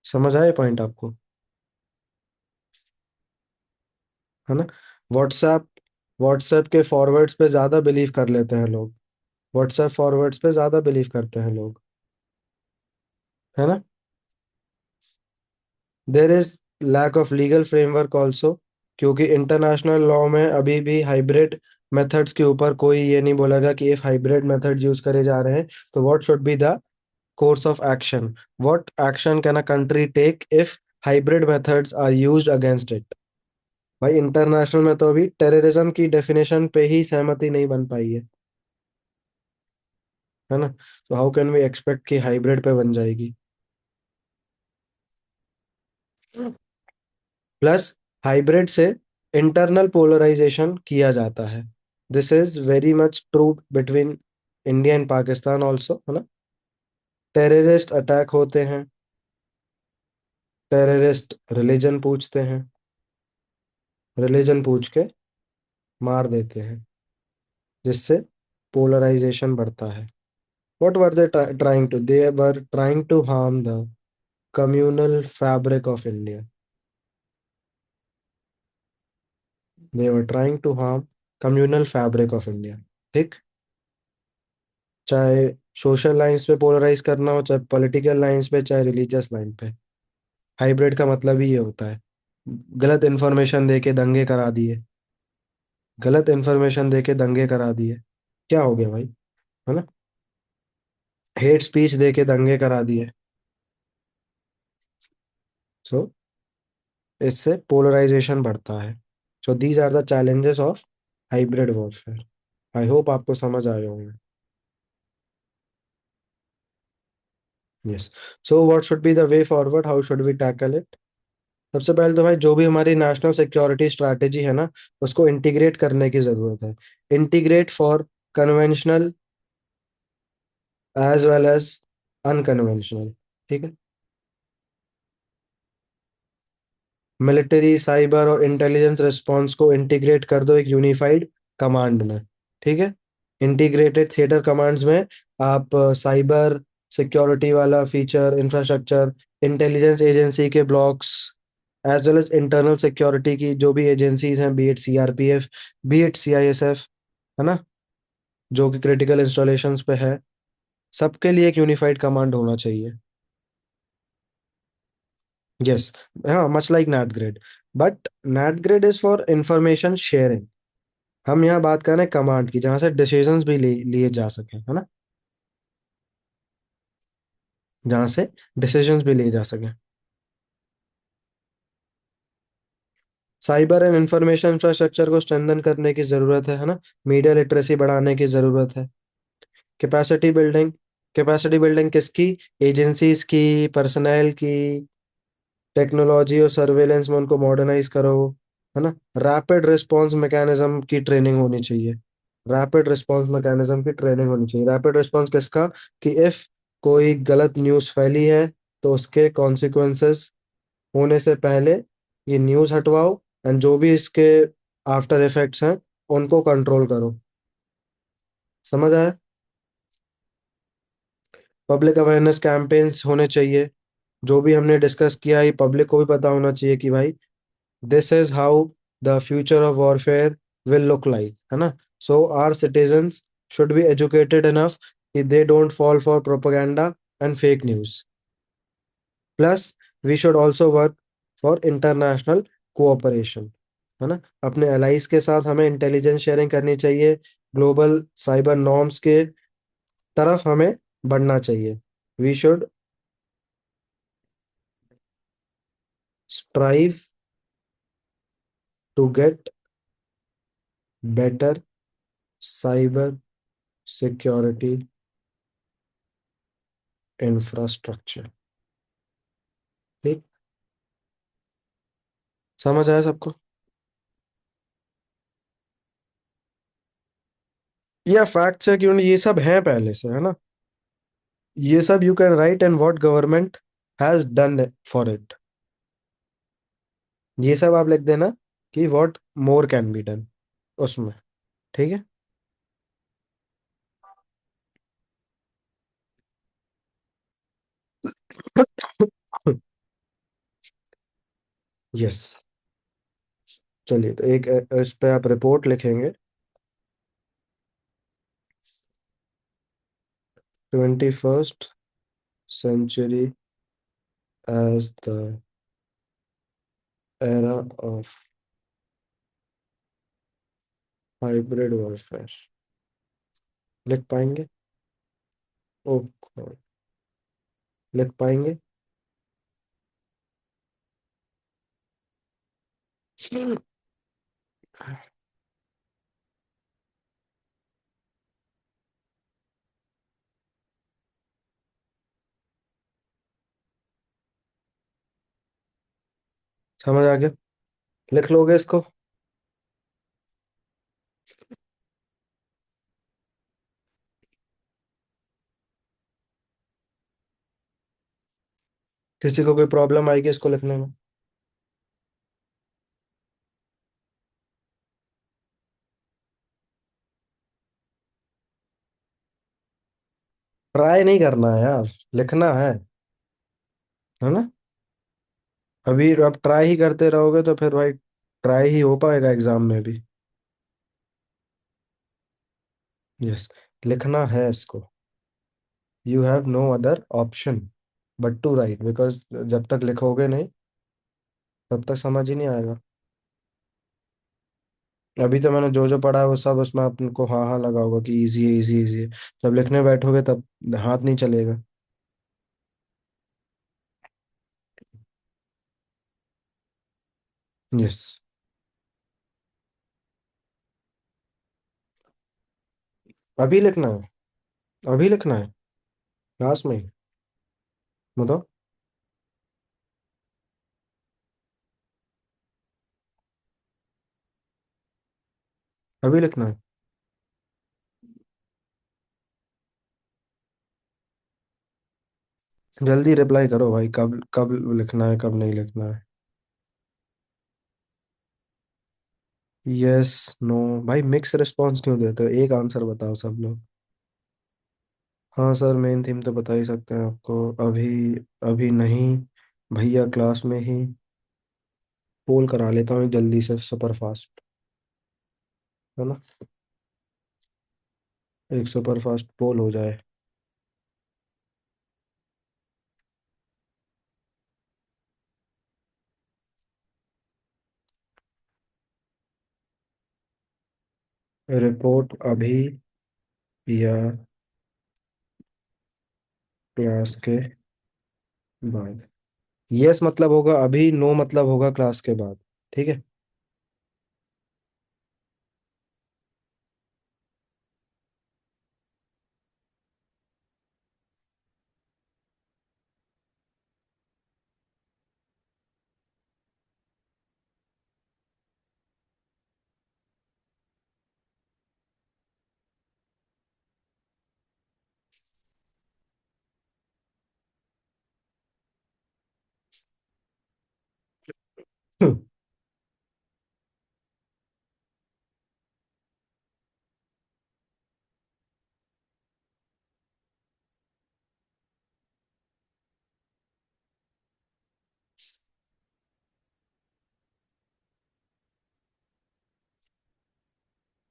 समझ आया पॉइंट आपको, है ना। व्हाट्सएप व्हाट्सएप के फॉरवर्ड्स पे ज्यादा बिलीव कर लेते हैं लोग। व्हाट्सएप फॉरवर्ड्स पे ज्यादा बिलीव करते हैं लोग, है ना। There is lack of legal framework also, क्योंकि इंटरनेशनल लॉ में अभी भी हाइब्रिड मेथड्स के ऊपर कोई ये नहीं बोलेगा कि इफ हाइब्रिड मेथड यूज करे जा रहे हैं तो what should be the course of action, what action can a country take if hybrid methods are used against it. भाई इंटरनेशनल में तो अभी टेररिज्म की डेफिनेशन पे ही सहमति नहीं बन पाई है ना। तो हाउ कैन वी एक्सपेक्ट कि हाइब्रिड पे बन जाएगी। प्लस हाइब्रिड से इंटरनल पोलराइजेशन किया जाता है। This is very much true between India and Pakistan also, है ना। टेररिस्ट अटैक होते हैं, टेररिस्ट रिलीजन पूछते हैं, रिलीजन पूछ के मार देते हैं, जिससे पोलराइजेशन बढ़ता है। What were they trying to? They were trying to harm the communal fabric of India. They were trying to harm communal fabric of India. ठीक। चाहे सोशल लाइंस पे पोलराइज करना हो, चाहे पॉलिटिकल लाइंस पे, चाहे रिलीजियस लाइन पे। Hybrid का मतलब ही ये होता है। गलत इंफॉर्मेशन देके दंगे करा दिए, गलत इंफॉर्मेशन देके दंगे करा दिए। क्या हो गया भाई, है ना। हेट स्पीच देके दंगे करा दिए। सो इससे पोलराइजेशन बढ़ता है। So these are the challenges of hybrid warfare. I hope आपको समझ आए होंगे। Yes. So what should be the way forward, how should we tackle it. सबसे पहले तो भाई जो भी हमारी नेशनल सिक्योरिटी स्ट्रैटेजी है ना, उसको इंटीग्रेट करने की जरूरत है। Integrate for conventional as well as unconventional. ठीक है। मिलिट्री, साइबर और इंटेलिजेंस रिस्पॉन्स को इंटीग्रेट कर दो एक यूनिफाइड कमांड में। ठीक है। इंटीग्रेटेड थिएटर कमांड्स में आप साइबर सिक्योरिटी वाला फीचर, इंफ्रास्ट्रक्चर, इंटेलिजेंस एजेंसी के blocks, as well as internal security की जो भी एजेंसीज हैं, be it CRPF, be it CISF, है ना, जो कि क्रिटिकल इंस्टॉलेशंस पे है, सबके लिए एक यूनिफाइड कमांड होना चाहिए। यस। हाँ, much like NATGRID, but NATGRID is for information sharing. हम यहाँ बात कर रहे हैं कमांड की, जहाँ से डिसीजंस भी लिए जा सके, है ना, जहाँ से डिसीजंस भी लिए जा सके। साइबर एंड इंफॉर्मेशन इंफ्रास्ट्रक्चर को स्ट्रेंथन करने की जरूरत है ना। मीडिया लिटरेसी बढ़ाने की जरूरत है। कैपेसिटी बिल्डिंग, कैपेसिटी बिल्डिंग किसकी, एजेंसीज की, पर्सनल की, टेक्नोलॉजी और सर्वेलेंस में उनको मॉडर्नाइज करो, है ना। रैपिड रिस्पॉन्स मैकेनिज्म की ट्रेनिंग होनी चाहिए। रैपिड रिस्पॉन्स मैकेनिज्म की ट्रेनिंग होनी चाहिए। रैपिड रिस्पॉन्स किसका, कि इफ कोई गलत न्यूज़ फैली है तो उसके कॉन्सिक्वेंसेस होने से पहले ये न्यूज़ हटवाओ, एंड जो भी इसके आफ्टर इफेक्ट्स हैं उनको कंट्रोल करो। समझ आया। पब्लिक अवेयरनेस कैंपेन्स होने चाहिए। जो भी हमने डिस्कस किया है पब्लिक को भी पता होना चाहिए कि भाई this is how the future of warfare will look like, है ना। So our citizens should be educated enough कि they don't fall for propaganda and fake news. Plus we should also work for international cooperation, है ना। अपने allies के साथ हमें intelligence sharing करनी चाहिए। ग्लोबल साइबर नॉर्म्स के तरफ हमें बढ़ना चाहिए। We should strive to get better cyber security infrastructure. ठीक। समझ आया सबको। ये फैक्ट्स है कि ये सब है पहले से, है ना। ये सब you can write and what government has done for it. ये सब आप लिख देना कि what more can be done उसमें। ठीक है। यस। चलिए, तो एक इस पे आप रिपोर्ट लिखेंगे। 21st century as the era of hybrid warfare। लिख पाएंगे? ओ, लिख पाएंगे? समझ आ गया? लिख लोगे इसको? किसी को कोई प्रॉब्लम आएगी इसको लिखने में? ट्राई नहीं करना है यार, लिखना है ना? अभी आप ट्राई ही करते रहोगे तो फिर भाई ट्राई ही हो पाएगा एग्जाम में भी। यस, लिखना है इसको। You have no other option but to write, because जब तक लिखोगे नहीं तब तक समझ ही नहीं आएगा। अभी तो मैंने जो जो पढ़ा है वो सब उसमें आपको हाँ हाँ लगा होगा कि इजी है, इजी इजी है। जब लिखने बैठोगे तब हाथ नहीं चलेगा। यस। अभी लिखना है? अभी लिखना है? क्लास में ही? बताओ। अभी लिखना है? जल्दी रिप्लाई करो भाई, कब कब लिखना है कब नहीं लिखना है। Yes, no. भाई मिक्स रिस्पॉन्स क्यों देते हो? एक आंसर बताओ सब लोग। हाँ सर, मेन थीम तो बता ही सकते हैं आपको। अभी, अभी नहीं, भैया क्लास में ही। पोल करा लेता हूँ जल्दी से, सुपर फास्ट, है ना? एक सुपर फास्ट पोल हो जाए। रिपोर्ट अभी या क्लास के बाद? यस मतलब होगा अभी, नो मतलब होगा क्लास के बाद। ठीक है।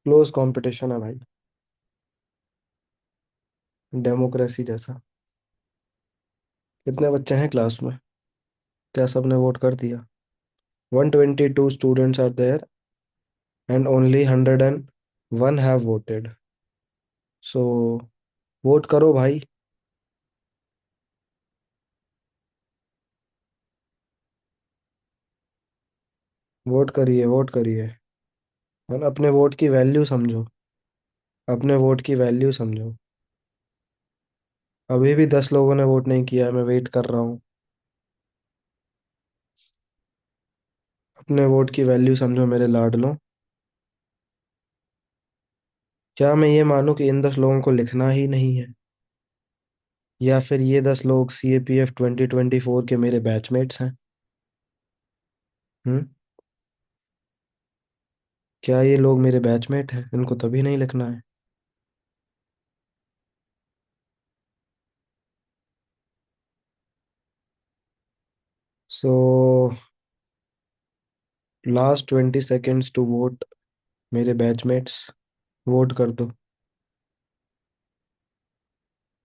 क्लोज कंपटीशन है भाई, डेमोक्रेसी जैसा। कितने बच्चे हैं क्लास में? क्या सबने वोट कर दिया? 122 students are there and only 101 have voted. So vote करो भाई। वोट करिए, वोट करिए। और अपने वोट की वैल्यू समझो। अपने वोट की वैल्यू समझो। अभी भी 10 लोगों ने वोट नहीं किया है, मैं वेट कर रहा हूँ। अपने वोट की वैल्यू समझो मेरे लाडलों। क्या मैं ये मानूं कि इन 10 लोगों को लिखना ही नहीं है, या फिर ये 10 लोग CAPF 2024 के मेरे बैचमेट्स हैं? हम्म? क्या ये लोग मेरे बैचमेट हैं? इनको तभी नहीं लिखना है। So last 20 seconds to vote मेरे बैचमेट्स। वोट कर दो।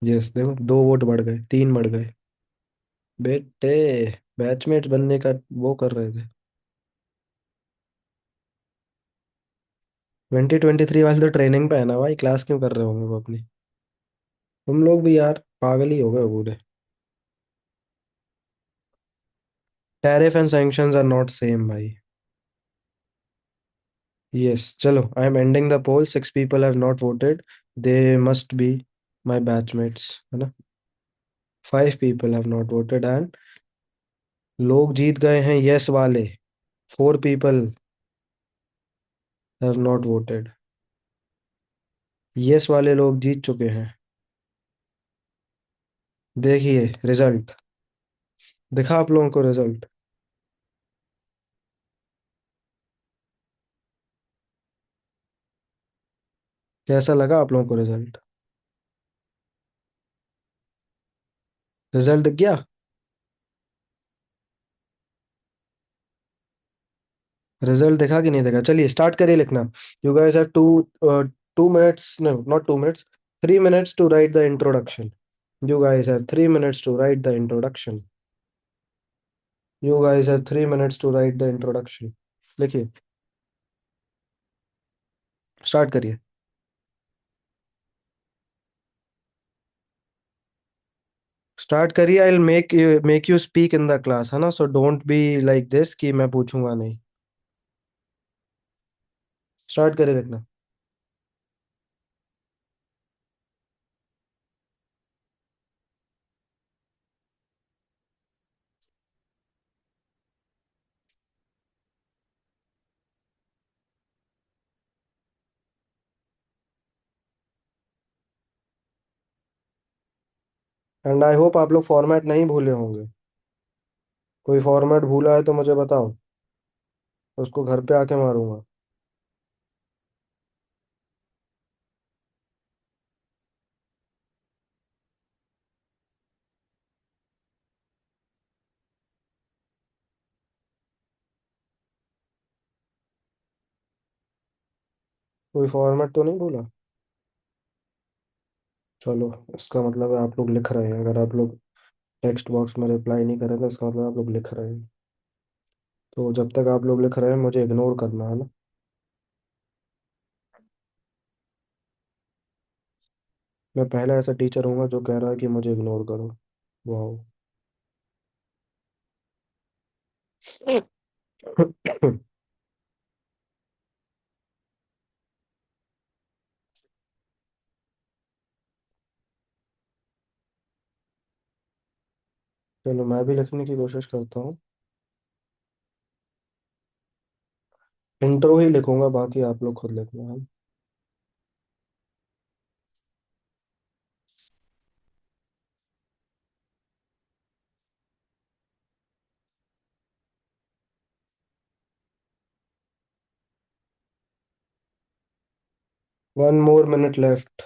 यस, देखो 2 वोट बढ़ गए, 3 बढ़ गए। बेटे, बैचमेट्स बनने का वो कर रहे थे। 2023 वाले तो ट्रेनिंग पे है ना भाई, क्लास क्यों कर रहे होंगे वो अपनी। तुम लोग भी यार पागल ही हो गए हो पूरे। Tariff and sanctions are not same भाई। यस, चलो, I am ending the poll. 6 people have not voted. They must be my batchmates, है ना। 5 people have not voted and लोग जीत गए हैं यस वाले। 4 people have not voted. Yes वाले लोग जीत चुके हैं। देखिए रिजल्ट। दिखा आप लोगों को रिजल्ट। कैसा लगा आप लोगों को रिजल्ट? रिजल्ट दिख गया? रिजल्ट देखा कि नहीं देखा? चलिए स्टार्ट करिए लिखना। You guys have 2 2 minutes, no not 2 minutes, 3 minutes to write the introduction. You guys have 3 minutes to write the introduction. You guys have 3 minutes to write the introduction. लिखिए, स्टार्ट करिए। Start करिए। I will make you speak in the class, है ना, so don't be like this कि मैं पूछूंगा नहीं। Start करिए लिखना। एंड आई होप आप लोग फॉर्मेट नहीं भूले होंगे। कोई फॉर्मेट भूला है तो मुझे बताओ, उसको घर पे आके मारूंगा। कोई फॉर्मेट तो नहीं भूला? चलो, इसका मतलब है आप लोग लिख रहे हैं। अगर आप लोग टेक्स्ट बॉक्स में रिप्लाई नहीं करें तो इसका मतलब आप लोग लिख रहे हैं। तो जब तक आप लोग लिख रहे हैं मुझे इग्नोर करना है ना। मैं पहला ऐसा टीचर हूँगा जो कह रहा है कि मुझे इग्नोर करो। वाह। चलो, मैं भी लिखने की कोशिश करता हूँ। इंट्रो ही लिखूंगा, बाकी आप लोग खुद लिखना है। 1 more minute लेफ्ट।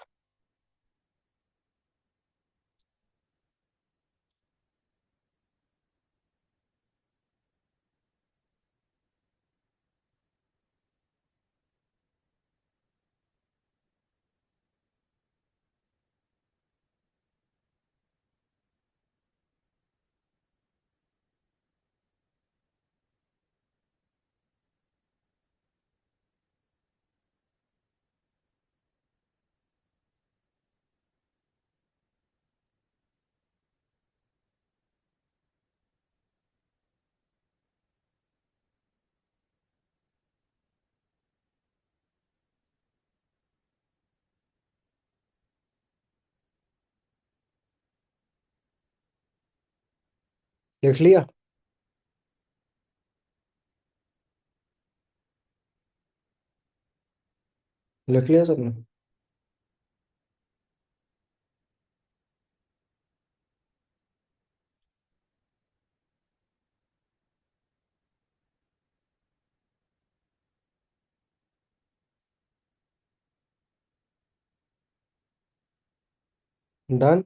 लिख लिया? लिख लिया सबने? Done.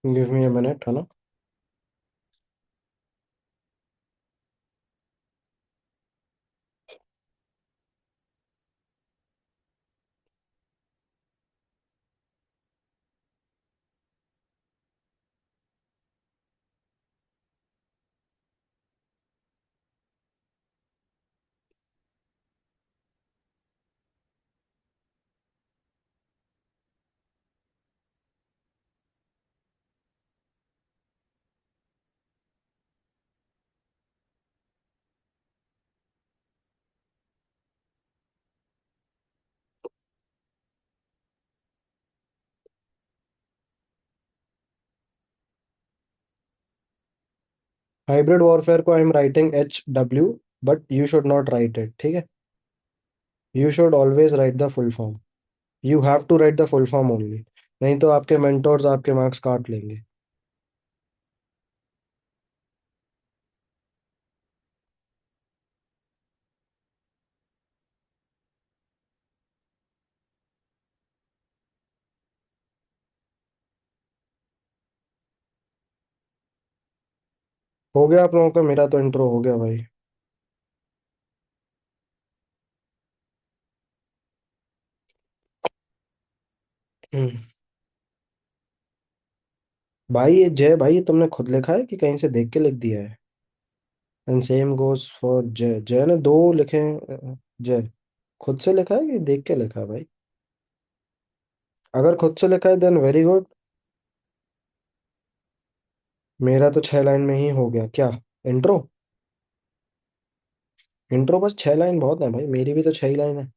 Give me a minute, है ना। हाइब्रिड वॉरफेयर को I am writing HW, but you should not write it, ठीक है। You should always write the full form. You have to write the full form only, नहीं तो आपके mentors आपके marks काट लेंगे। हो गया आप लोगों का, मेरा तो इंट्रो हो गया भाई। हम्म। भाई ये जय, भाई ये तुमने खुद लिखा है कि कहीं से देख के लिख दिया है? एंड सेम गोज फॉर जय। जय ने दो लिखे हैं, जय खुद से लिखा है कि देख के लिखा है भाई? अगर खुद से लिखा है देन वेरी गुड। मेरा तो 6 लाइन में ही हो गया क्या? इंट्रो। इंट्रो बस 6 लाइन बहुत है भाई, मेरी भी तो 6 ही लाइन है।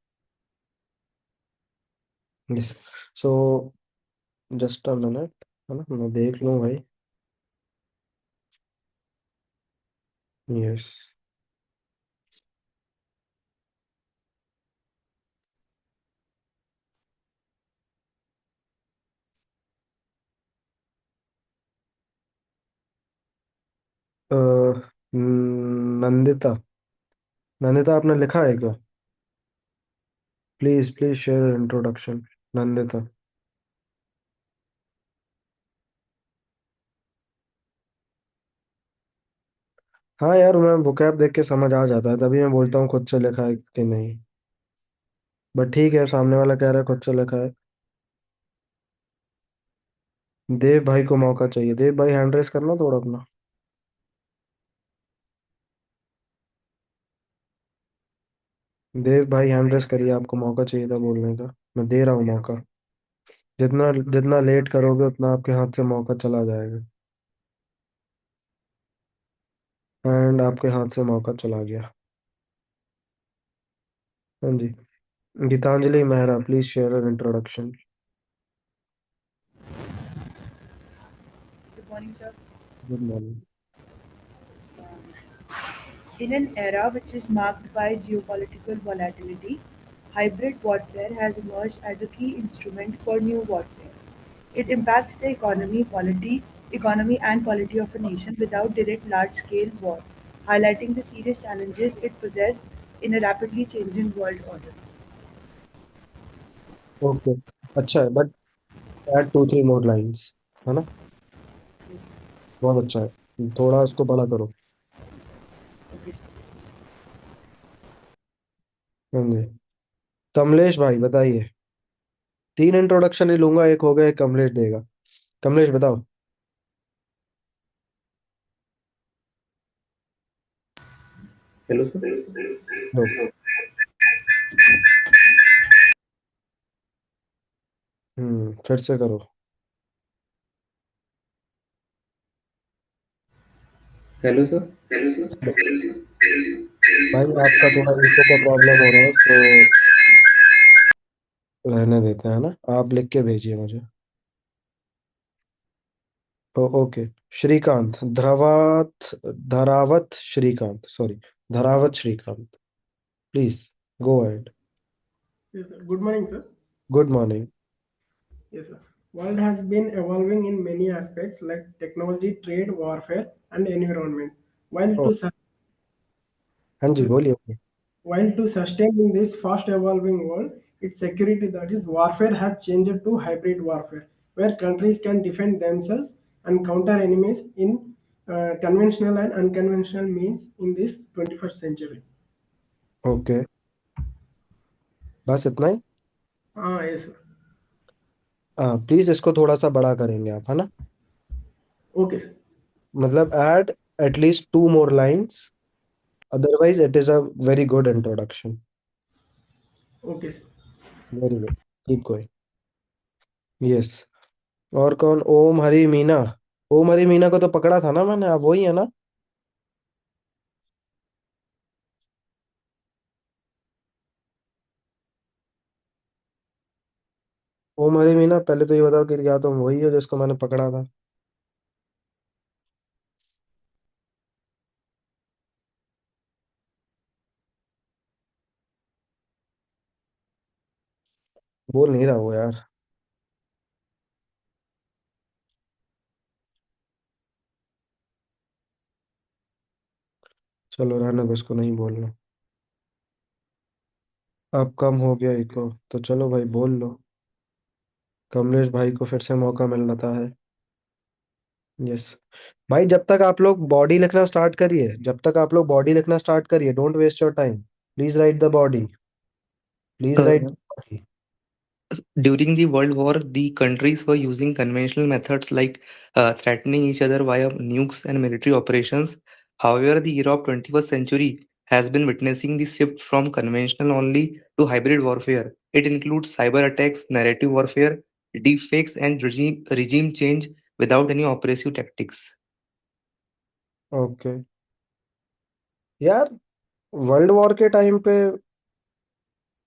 Yes. So just a minute, है ना, मैं देख लूँ भाई। यस। नंदिता। नंदिता आपने लिखा है क्या? Please please share introduction. Nandita. हाँ यार, मैं वोकैब देख के समझ आ जाता है, तभी मैं बोलता हूँ खुद से लिखा है कि नहीं। बट ठीक है, सामने वाला कह रहा है खुद से लिखा है। देव भाई को मौका चाहिए। देव भाई हैंड रेस करना थोड़ा अपना। देव भाई हैंड रेस करिए, आपको मौका चाहिए था बोलने का। मैं दे रहा हूँ मौका। जितना जितना लेट करोगे उतना आपके हाथ से मौका चला जाएगा। एंड आपके हाथ से मौका चला गया। हाँ जी। Geetanjali Mehra, please share introduction. Good morning, sir. Good morning. In an era which is marked by geopolitical volatility, hybrid warfare has emerged as a key instrument for new warfare. It impacts the economy and polity of a nation without direct large-scale war, highlighting the serious challenges it possesses in a rapidly changing world order. Okay. अच्छा है, but add 2 3 more lines, है ना। Yes. बहुत अच्छा है, थोड़ा उसको बड़ा करो। Okay, sir. हाँ जी। कमलेश भाई बताइए। 3 इंट्रोडक्शन ही लूंगा, एक हो गया, एक कमलेश देगा। कमलेश बताओ। Hello sir. लो। फिर से करो। Hello sir. भाई आपका थोड़ा इको का प्रॉब्लम हो रहा है तो रहने देते हैं ना, आप लिख के भेजिए मुझे। Okay. Srikanth Dharavat, Dharavat Srikanth, sorry, Dharavat Srikanth, please go ahead. Yes, sir. Good morning, sir. Good morning. Yes, sir. World has been evolving in many aspects like technology, trade, warfare, and environment. While ओ, to su- हाँ जी yes, बोलिए। while to sustain in this fast evolving world, its security, that is warfare, has changed to hybrid warfare, where countries can defend themselves and counter enemies in conventional and unconventional means in this 21st century. Okay, बस इतना ही। Yes, sir. हाँ please इसको थोड़ा सा बड़ा करेंगे आप, है ना? Okay, sir. मतलब add at least 2 more lines, otherwise it is a very good introduction. Okay, sir. Very good, keep going. Yes. और कौन? ओम हरी मीना। ओम हरी मीना को तो पकड़ा था ना मैंने, आप वही है ना? ओम हरी मीना, पहले तो ये बताओ कि क्या तुम वही हो जिसको मैंने पकड़ा था? बोल नहीं रहा वो यार। चलो रहने दो, उसको नहीं बोलना। अब कम हो गया इको तो चलो भाई बोल लो। कमलेश भाई को फिर से मौका मिल रहा है। यस। भाई जब तक आप लोग बॉडी लिखना स्टार्ट करिए, जब तक आप लोग बॉडी लिखना स्टार्ट करिए, don't waste your time. Please write the body. Please write Uh, body. During the World War, the countries were using conventional methods like threatening each other via nukes and military operations. However, the era of 21st century has been witnessing the shift from conventional only to hybrid warfare. It includes cyber attacks, narrative warfare, deepfakes, and regime change without any oppressive tactics. Okay यार, world war के time पे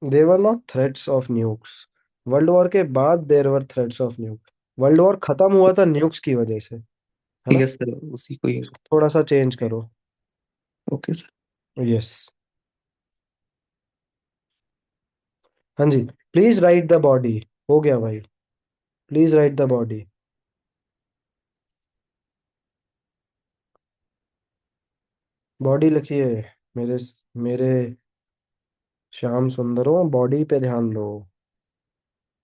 there were not threats of nukes. World war के बाद there were threats of nuke. World war खत्म हुआ था nukes की वजह से, है ना? Yes, sir. उसी को ही। थोड़ा सा चेंज करो। Okay, sir. यस। हाँ जी। Please write the body. हो गया भाई। Please write the body. Body लिखिए। मेरे मेरे श्याम सुंदरों, बॉडी पे ध्यान दो।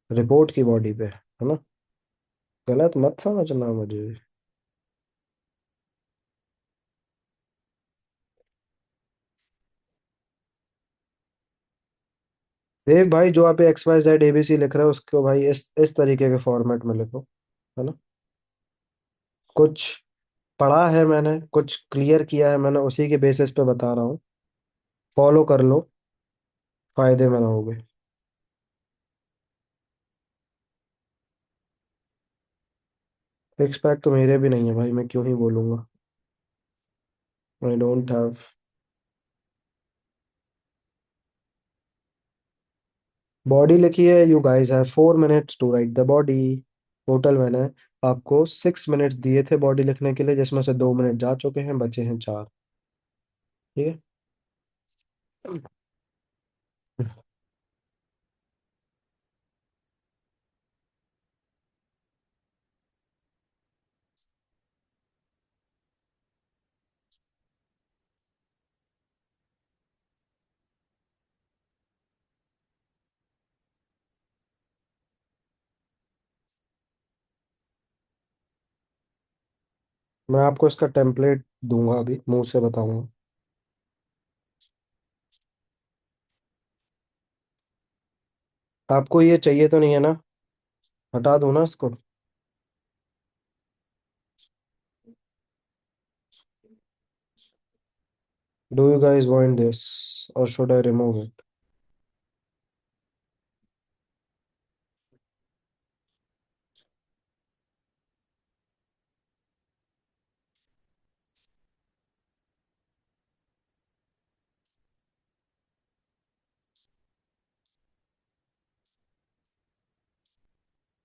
रिपोर्ट की बॉडी पे, है ना? गलत मत समझना मुझे। देव भाई, जो आप XYZ ABC लिख रहे हो उसको भाई इस तरीके के फॉर्मेट में लिखो, है ना? कुछ पढ़ा है मैंने, कुछ क्लियर किया है मैंने, उसी के बेसिस पे बता रहा हूँ। फॉलो कर लो, फायदे में रहोगे। सिक्स पैक तो मेरे भी नहीं है भाई, मैं क्यों ही बोलूंगा। I don't have. बॉडी लिखिए। You guys have 4 minutes to write the body. Total मैंने आपको 6 minutes दिए थे बॉडी लिखने के लिए, जिसमें से 2 मिनट जा चुके हैं, बचे हैं 4। ठीक है। मैं आपको इसका टेम्पलेट दूंगा, अभी मुंह से बताऊंगा। आपको ये चाहिए तो नहीं है ना? हटा दूं ना इसको? Do you guys want this और शुड आई रिमूव इट?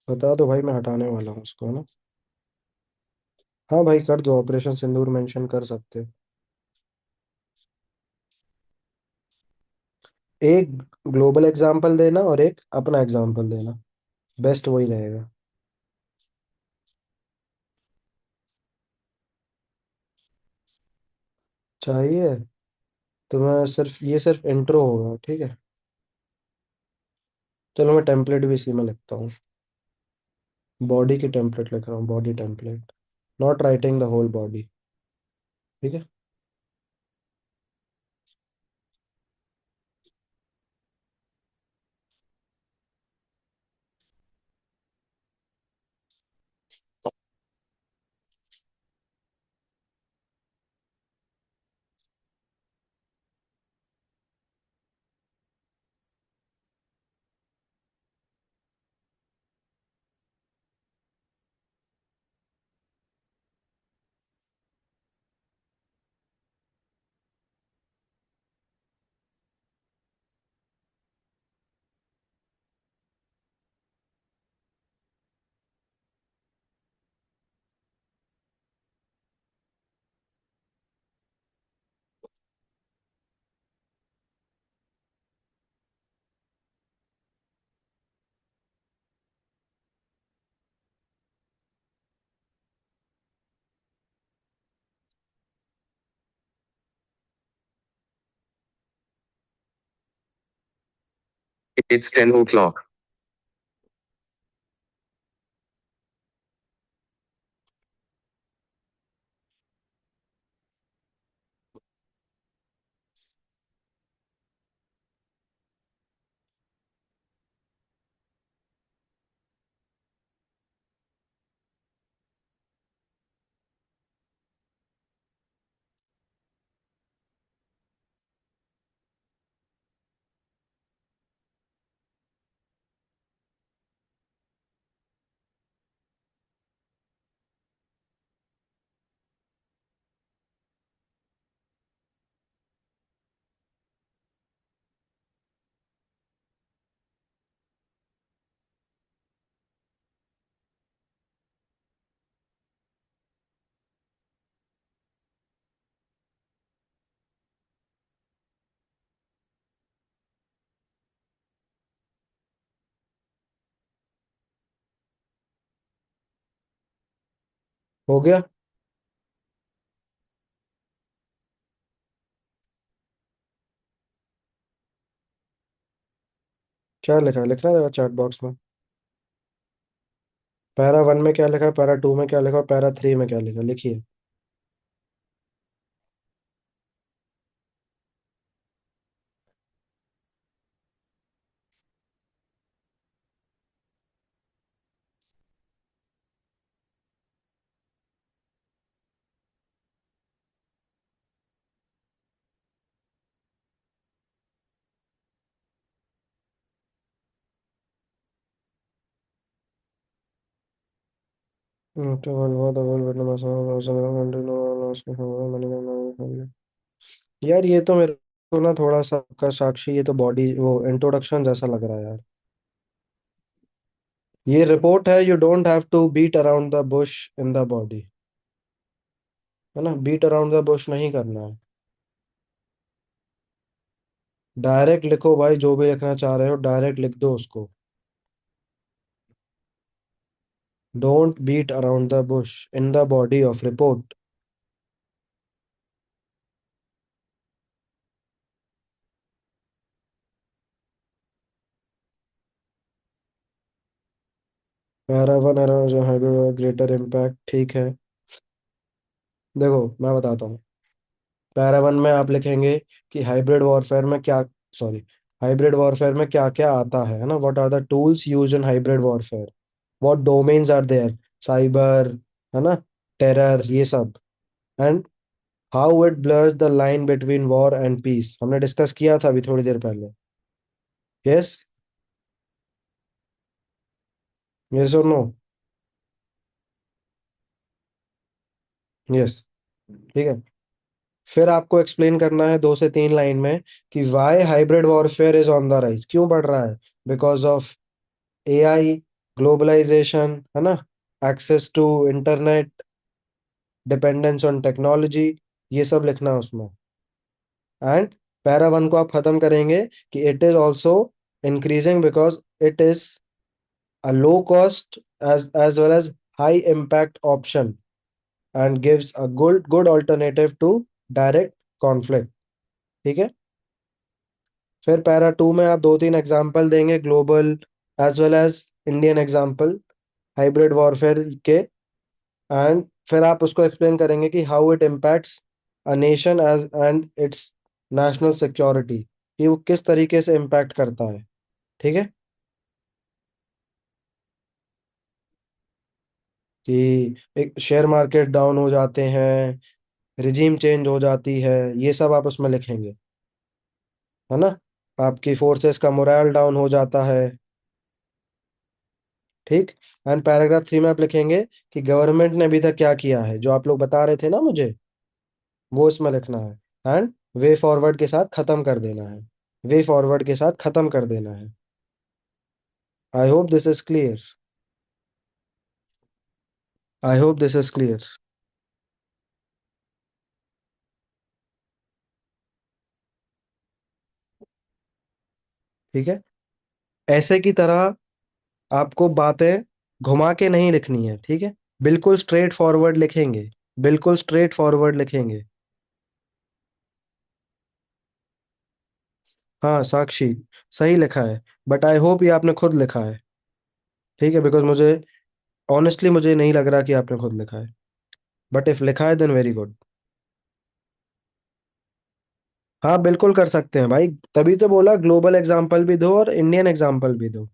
बता दो भाई, मैं हटाने वाला हूँ उसको, है ना? हाँ भाई कर दो, ऑपरेशन सिंदूर मेंशन कर सकते हो। एक ग्लोबल एग्जाम्पल देना और एक अपना एग्जाम्पल देना, बेस्ट वही रहेगा। चाहिए तो मैं सिर्फ इंट्रो होगा, ठीक है? चलो मैं टेम्पलेट भी इसी में लिखता हूँ। बॉडी की टेम्पलेट लिख रहा हूँ, body template. Not writing the whole body. ठीक है। It's 10 o'clock. हो गया। क्या लिखा है, लिखना जरा चैट बॉक्स में। पैरा 1 में क्या लिखा है, पैरा 2 में क्या लिखा है, पैरा 3 में क्या लिखा है, लिखिए। यार ये तो मेरे को ना थोड़ा सा का साक्षी, ये तो बॉडी वो इंट्रोडक्शन जैसा लग रहा है यार। ये रिपोर्ट है, you don't have to beat around the bush in the body, है ना, बीट अराउंड द बुश नहीं करना है। डायरेक्ट लिखो भाई, जो भी लिखना चाह रहे हो डायरेक्ट लिख दो उसको। Don't beat around the bush in the body of report. Para one जो है ग्रेटर इम्पैक्ट, ठीक है। देखो मैं बताता हूँ। पैरा वन में आप लिखेंगे कि हाइब्रिड वॉरफेयर में क्या, सॉरी, हाइब्रिड वॉरफेयर में क्या क्या आता है ना, what are the tools use in hybrid warfare, what domains are there, cyber, है ना, टेरर, ये सब। And how it blurs the line between war and peace, हमने डिस्कस किया था अभी थोड़ी देर पहले। यस, यस और नो। यस, ठीक है। फिर आपको एक्सप्लेन करना है 2 से 3 लाइन में कि why hybrid warfare is on the rise, क्यों बढ़ रहा है। बिकॉज ऑफ एआई, ग्लोबलाइजेशन, है ना, access to internet, dependence on technology, ये सब लिखना है उसमें। एंड पैरा वन को आप खत्म करेंगे कि it is also increasing because it is a low cost as well as high impact option and gives a good alternative to direct conflict। ठीक है। फिर पैरा 2 में आप 2-3 एग्जाम्पल देंगे, global as well as Indian example, hybrid warfare के। And फिर आप उसको एक्सप्लेन करेंगे कि how it impacts a nation as and its national security, कि वो किस तरीके से इम्पैक्ट करता है। ठीक है, कि एक शेयर मार्केट डाउन हो जाते हैं, रिजीम चेंज हो जाती है, ये सब आप उसमें लिखेंगे, है ना। आपकी फोर्सेस का मोरल डाउन हो जाता है। ठीक। एंड पैराग्राफ 3 में आप लिखेंगे कि गवर्नमेंट ने अभी तक क्या किया है, जो आप लोग बता रहे थे ना मुझे, वो इसमें लिखना है। एंड वे फॉरवर्ड के साथ खत्म कर देना है। वे फॉरवर्ड के साथ खत्म कर देना है। I hope this is clear. I hope this is clear. ठीक है, ऐसे की तरह आपको बातें घुमा के नहीं लिखनी है, ठीक है। बिल्कुल स्ट्रेट फॉरवर्ड लिखेंगे। बिल्कुल स्ट्रेट फॉरवर्ड लिखेंगे। हाँ साक्षी, सही लिखा है। बट आई होप ये आपने खुद लिखा है। ठीक है, बिकॉज मुझे ऑनेस्टली मुझे नहीं लग रहा कि आपने खुद लिखा है। बट इफ लिखा है देन वेरी गुड। हाँ बिल्कुल कर सकते हैं भाई, तभी तो बोला ग्लोबल एग्जाम्पल भी दो और इंडियन एग्जाम्पल भी दो।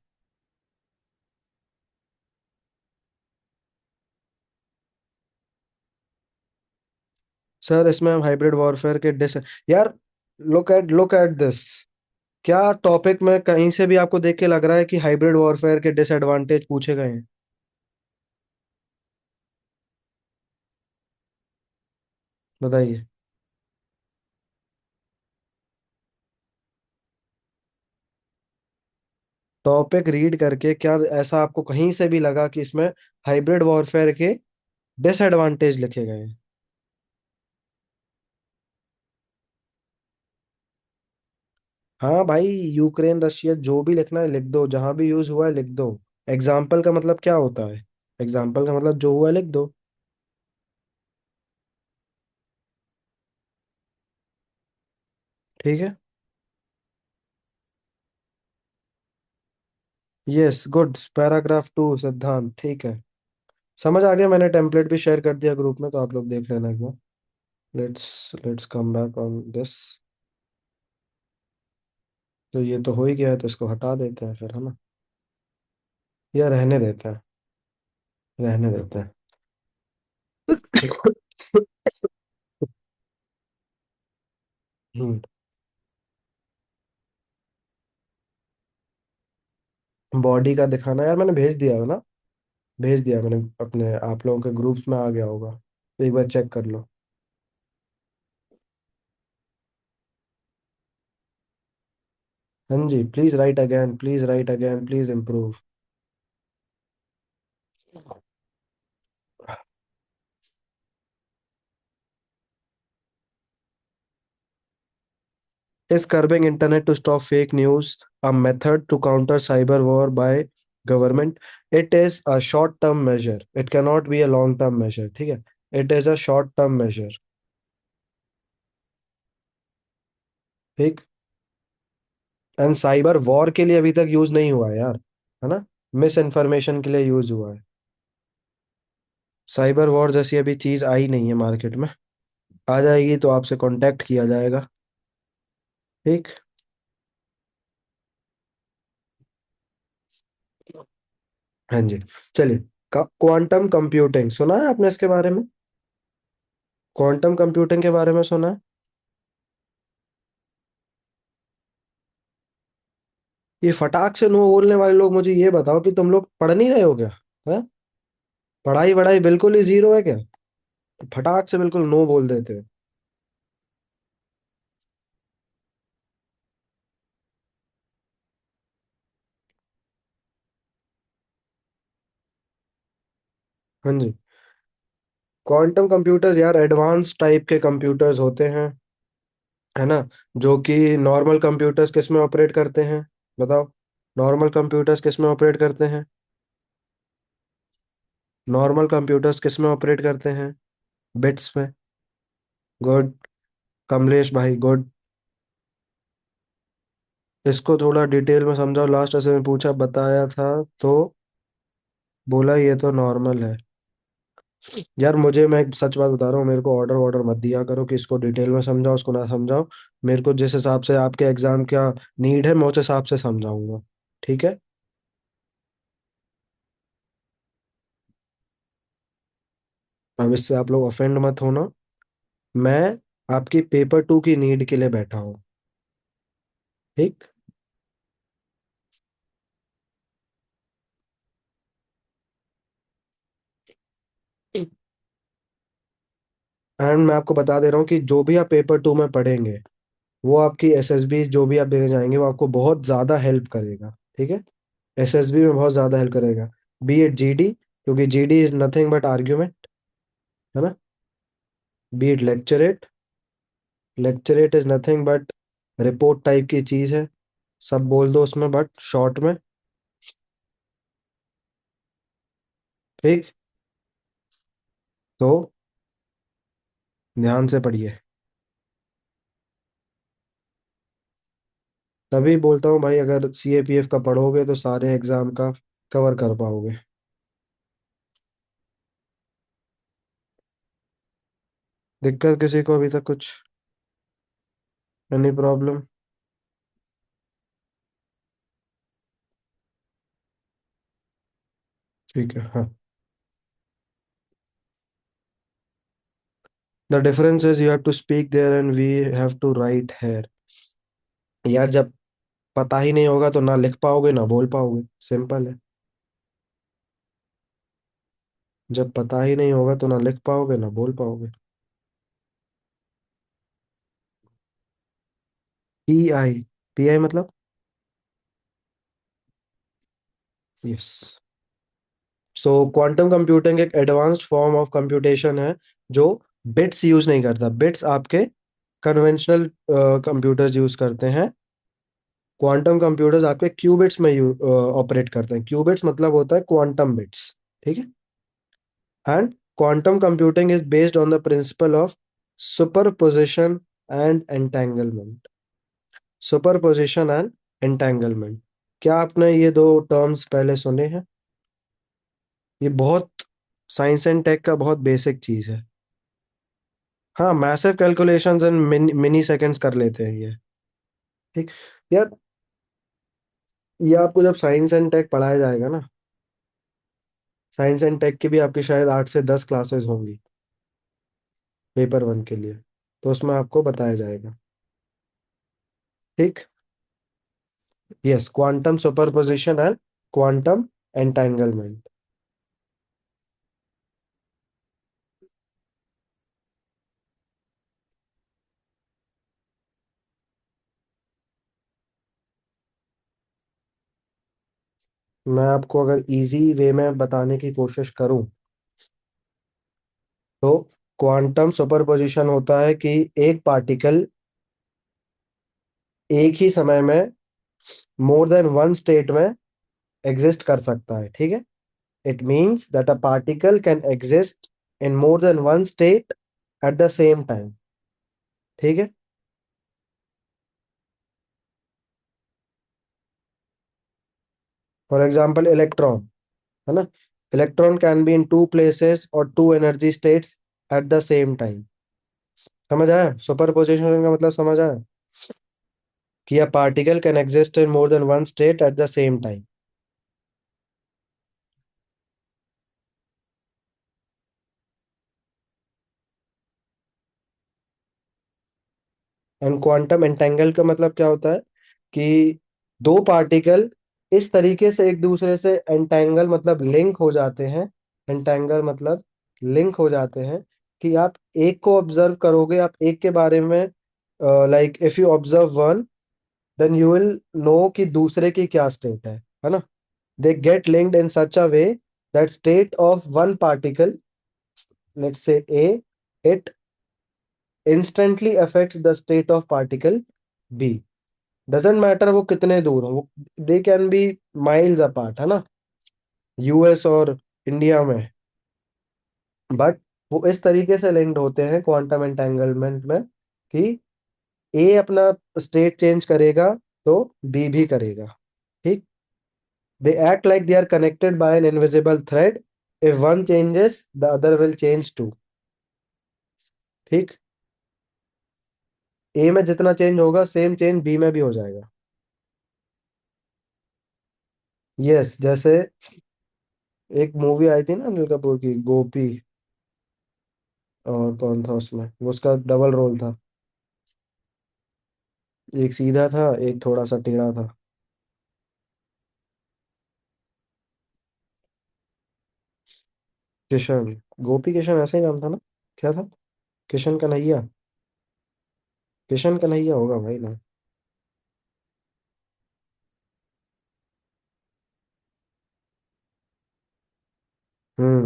सर इसमें हम हाइब्रिड वॉरफेयर के डिस, यार लुक एट दिस। क्या टॉपिक में कहीं से भी आपको देख के लग रहा है कि हाइब्रिड वॉरफेयर के डिसएडवांटेज पूछे गए हैं? बताइए। टॉपिक रीड करके क्या ऐसा आपको कहीं से भी लगा कि इसमें हाइब्रिड वॉरफेयर के डिसएडवांटेज लिखे गए हैं? हाँ भाई, यूक्रेन रशिया जो भी लिखना है लिख दो, जहां भी यूज हुआ है लिख दो। एग्जाम्पल का मतलब क्या होता है? एग्जाम्पल का मतलब जो हुआ है लिख दो। ठीक है। यस गुड, पैराग्राफ 2 सिद्धांत, ठीक है। समझ आ गया, मैंने टेम्पलेट भी शेयर कर दिया ग्रुप में, तो आप लोग देख लेना एक बार। Let's come back on this. तो ये तो हो ही गया है, तो इसको हटा देते हैं फिर, है ना। या रहने देते हैं, रहने देते हैं। बॉडी का दिखाना यार, मैंने भेज दिया है ना। भेज दिया मैंने अपने, आप लोगों के ग्रुप्स में आ गया होगा, तो एक बार चेक कर लो। हाँ जी, please write again, please write again, please improve. Is curbing internet to stop fake news a method to counter cyber war by government? It is a short term measure. It cannot be a long term measure. ठीक है, it is a short term measure। ठीक। And cyber war के लिए अभी तक use नहीं हुआ है यार, है ना। मिस इन्फॉर्मेशन के लिए यूज हुआ है। साइबर वॉर जैसी अभी चीज आई नहीं है मार्केट में। आ जाएगी तो आपसे कांटेक्ट किया जाएगा। ठीक। हाँ जी। चलिए, क्वांटम कंप्यूटिंग सुना है आपने इसके बारे में? क्वांटम कंप्यूटिंग के बारे में सुना है? ये फटाक से नो बोलने वाले लोग, मुझे ये बताओ कि तुम लोग पढ़ नहीं रहे हो क्या? है, पढ़ाई वढ़ाई बिल्कुल ही जीरो है क्या? तो फटाक से बिल्कुल नो बोल देते हो। हाँ जी। क्वांटम कंप्यूटर्स यार एडवांस टाइप के कंप्यूटर्स होते हैं, है ना। जो कि नॉर्मल कंप्यूटर्स किस में ऑपरेट करते हैं? बताओ। नॉर्मल कंप्यूटर्स किस में ऑपरेट करते हैं? नॉर्मल कंप्यूटर्स किस में ऑपरेट करते हैं? बिट्स में। गुड। कमलेश भाई गुड। इसको थोड़ा डिटेल में समझाओ, लास्ट ऐसे में पूछा बताया था तो बोला ये तो नॉर्मल है। यार मुझे, मैं एक सच बात बता रहा हूँ, मेरे को ऑर्डर वॉर्डर मत दिया करो कि इसको डिटेल में समझाओ, उसको ना समझाओ। मेरे को जिस हिसाब से आपके एग्जाम का नीड है, मैं उस हिसाब से समझाऊंगा। ठीक है। अब इससे आप लोग ऑफेंड मत होना। मैं आपकी पेपर टू की नीड के लिए बैठा हूँ। ठीक। एंड मैं आपको बता दे रहा हूँ कि जो भी आप पेपर टू में पढ़ेंगे, वो आपकी एसएसबी जो भी आप देने जाएंगे, वो आपको बहुत ज़्यादा हेल्प करेगा। ठीक है। एसएसबी में बहुत ज़्यादा हेल्प करेगा। बी एट जीडी, क्योंकि GD is nothing but argument, है ना। Be it lecturette, lecturette is nothing but report type की चीज़ है। सब बोल दो उसमें, बट शॉर्ट में। ठीक। तो ध्यान से पढ़िए। तभी बोलता हूँ भाई, अगर सीएपीएफ का पढ़ोगे तो सारे एग्जाम का कवर कर पाओगे। दिक्कत किसी को अभी तक कुछ, एनी प्रॉब्लम? ठीक है, हाँ। The difference is you have to speak there and we have to write here. यार जब पता ही नहीं होगा तो ना लिख पाओगे ना बोल पाओगे, सिंपल है। जब पता ही नहीं होगा तो ना लिख पाओगे ना बोल पाओगे। पीआई, पीआई मतलब? यस। सो क्वांटम कंप्यूटिंग एक एडवांस्ड फॉर्म ऑफ कंप्यूटेशन है, जो बिट्स यूज नहीं करता। बिट्स आपके कन्वेंशनल कंप्यूटर्स यूज करते हैं। क्वांटम कंप्यूटर्स आपके क्यूबिट्स में ऑपरेट करते हैं। क्यूबिट्स मतलब होता है क्वांटम बिट्स। ठीक है। And quantum computing is based on the principle of superposition and entanglement. Superposition and entanglement. क्या आपने ये दो टर्म्स पहले सुने हैं? ये बहुत साइंस एंड टेक का बहुत बेसिक चीज है। हाँ, massive calculations and mini seconds कर लेते हैं ये। ठीक। यार ये आपको जब साइंस एंड टेक पढ़ाया जाएगा ना, साइंस एंड टेक की भी आपकी शायद 8 से 10 क्लासेस होंगी पेपर वन के लिए, तो उसमें आपको बताया जाएगा। ठीक। Yes, quantum superposition and quantum entanglement. मैं आपको अगर इजी वे में बताने की कोशिश करूं, तो क्वांटम सुपरपोजिशन होता है कि एक पार्टिकल एक ही समय में मोर देन वन स्टेट में एग्जिस्ट कर सकता है। ठीक है। It means that a particle can exist in more than one state at the same time. ठीक है। फॉर एग्जाम्पल इलेक्ट्रॉन, है ना। Electron can be in two places or two energy states at the same time. समझ आया superposition का मतलब? समझ आया कि a particle can exist in more than one state at the same time. And quantum entangle का मतलब क्या होता है कि दो पार्टिकल इस तरीके से एक दूसरे से एंटेंगल मतलब लिंक हो जाते हैं। एंटेंगल मतलब लिंक हो जाते हैं कि आप एक को ऑब्जर्व करोगे, आप एक के बारे में, like if you observe one, then you will know कि दूसरे की क्या स्टेट है ना। They get linked in such a way that state of one particle, let's say A, it instantly affects the state of particle B. Doesn't matter वो कितने दूर हो, they can be miles apart, है ना, US और India में, but वो इस तरीके से लिंक्ड होते हैं क्वांटम एंटेंगलमेंट में कि ए अपना स्टेट चेंज करेगा तो बी भी करेगा। ठीक। They act like they are connected by an invisible thread if one changes the other will change too. ठीक। ए में जितना चेंज होगा सेम चेंज बी में भी हो जाएगा। यस, जैसे एक मूवी आई थी ना अनिल कपूर की, गोपी, और कौन था उसमें, वो उसका डबल रोल था। एक सीधा था, एक थोड़ा सा टेढ़ा था। किशन, गोपी किशन ऐसा ही नाम था ना? क्या था? किशन कन्हैया। किशन कन्हैया होगा भाई ना।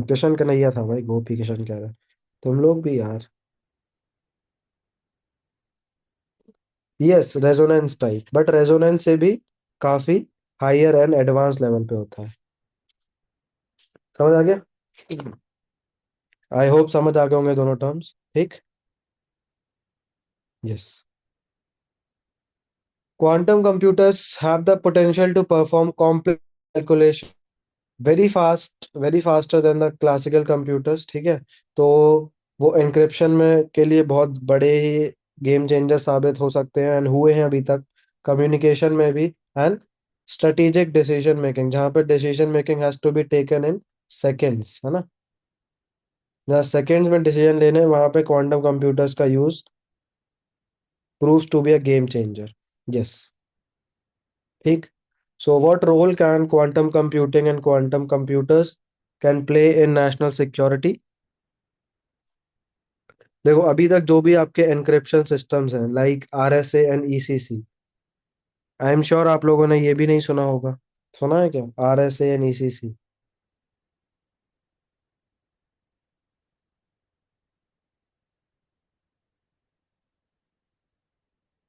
किशन कन्हैया था भाई, गोपी किशन कह रहा। तुम लोग भी यार। Yes, resonance type, but resonance से भी काफी हायर एंड एडवांस लेवल पे होता है। समझ आ गया? आई होप समझ आ गए होंगे दोनों टर्म्स। ठीक। Yes. Quantum computers have the potential to perform complex calculation very faster than the classical computers. ठीक है। तो वो एनक्रिप्शन में के लिए बहुत बड़े ही गेम चेंजर साबित हो सकते हैं, एंड हुए हैं अभी तक। कम्युनिकेशन में भी, एंड स्ट्रेटेजिक डिसीजन मेकिंग, जहाँ पे decision making has to be taken in seconds, है ना, जहाँ सेकेंड्स में डिसीजन लेने हैं, वहां पे क्वांटम कंप्यूटर्स का use proves to be a game changer. Yes. ठीक। So what role can quantum computing and quantum computers can play in national security? देखो, अभी तक जो भी आपके एनक्रिप्शन सिस्टम्स हैं, like RSA and ECC, I am sure आप लोगों ने ये भी नहीं सुना होगा। सुना है क्या, RSA एंड ECC?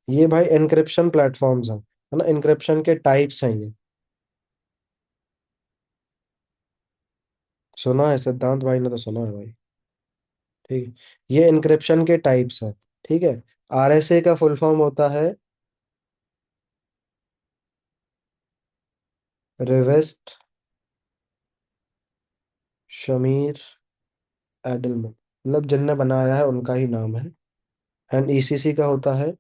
ये भाई एनक्रिप्शन प्लेटफॉर्म्स हैं, है ना, एनक्रिप्शन के टाइप्स हैं ये। सुना है, सिद्धांत भाई ने तो सुना है भाई। ठीक है। ये एनक्रिप्शन के टाइप्स हैं। ठीक है। RSA का फुल फॉर्म होता है रिवेस्ट शमीर एडलमन, मतलब जिनने बनाया है उनका ही नाम है। एंड ECC का होता है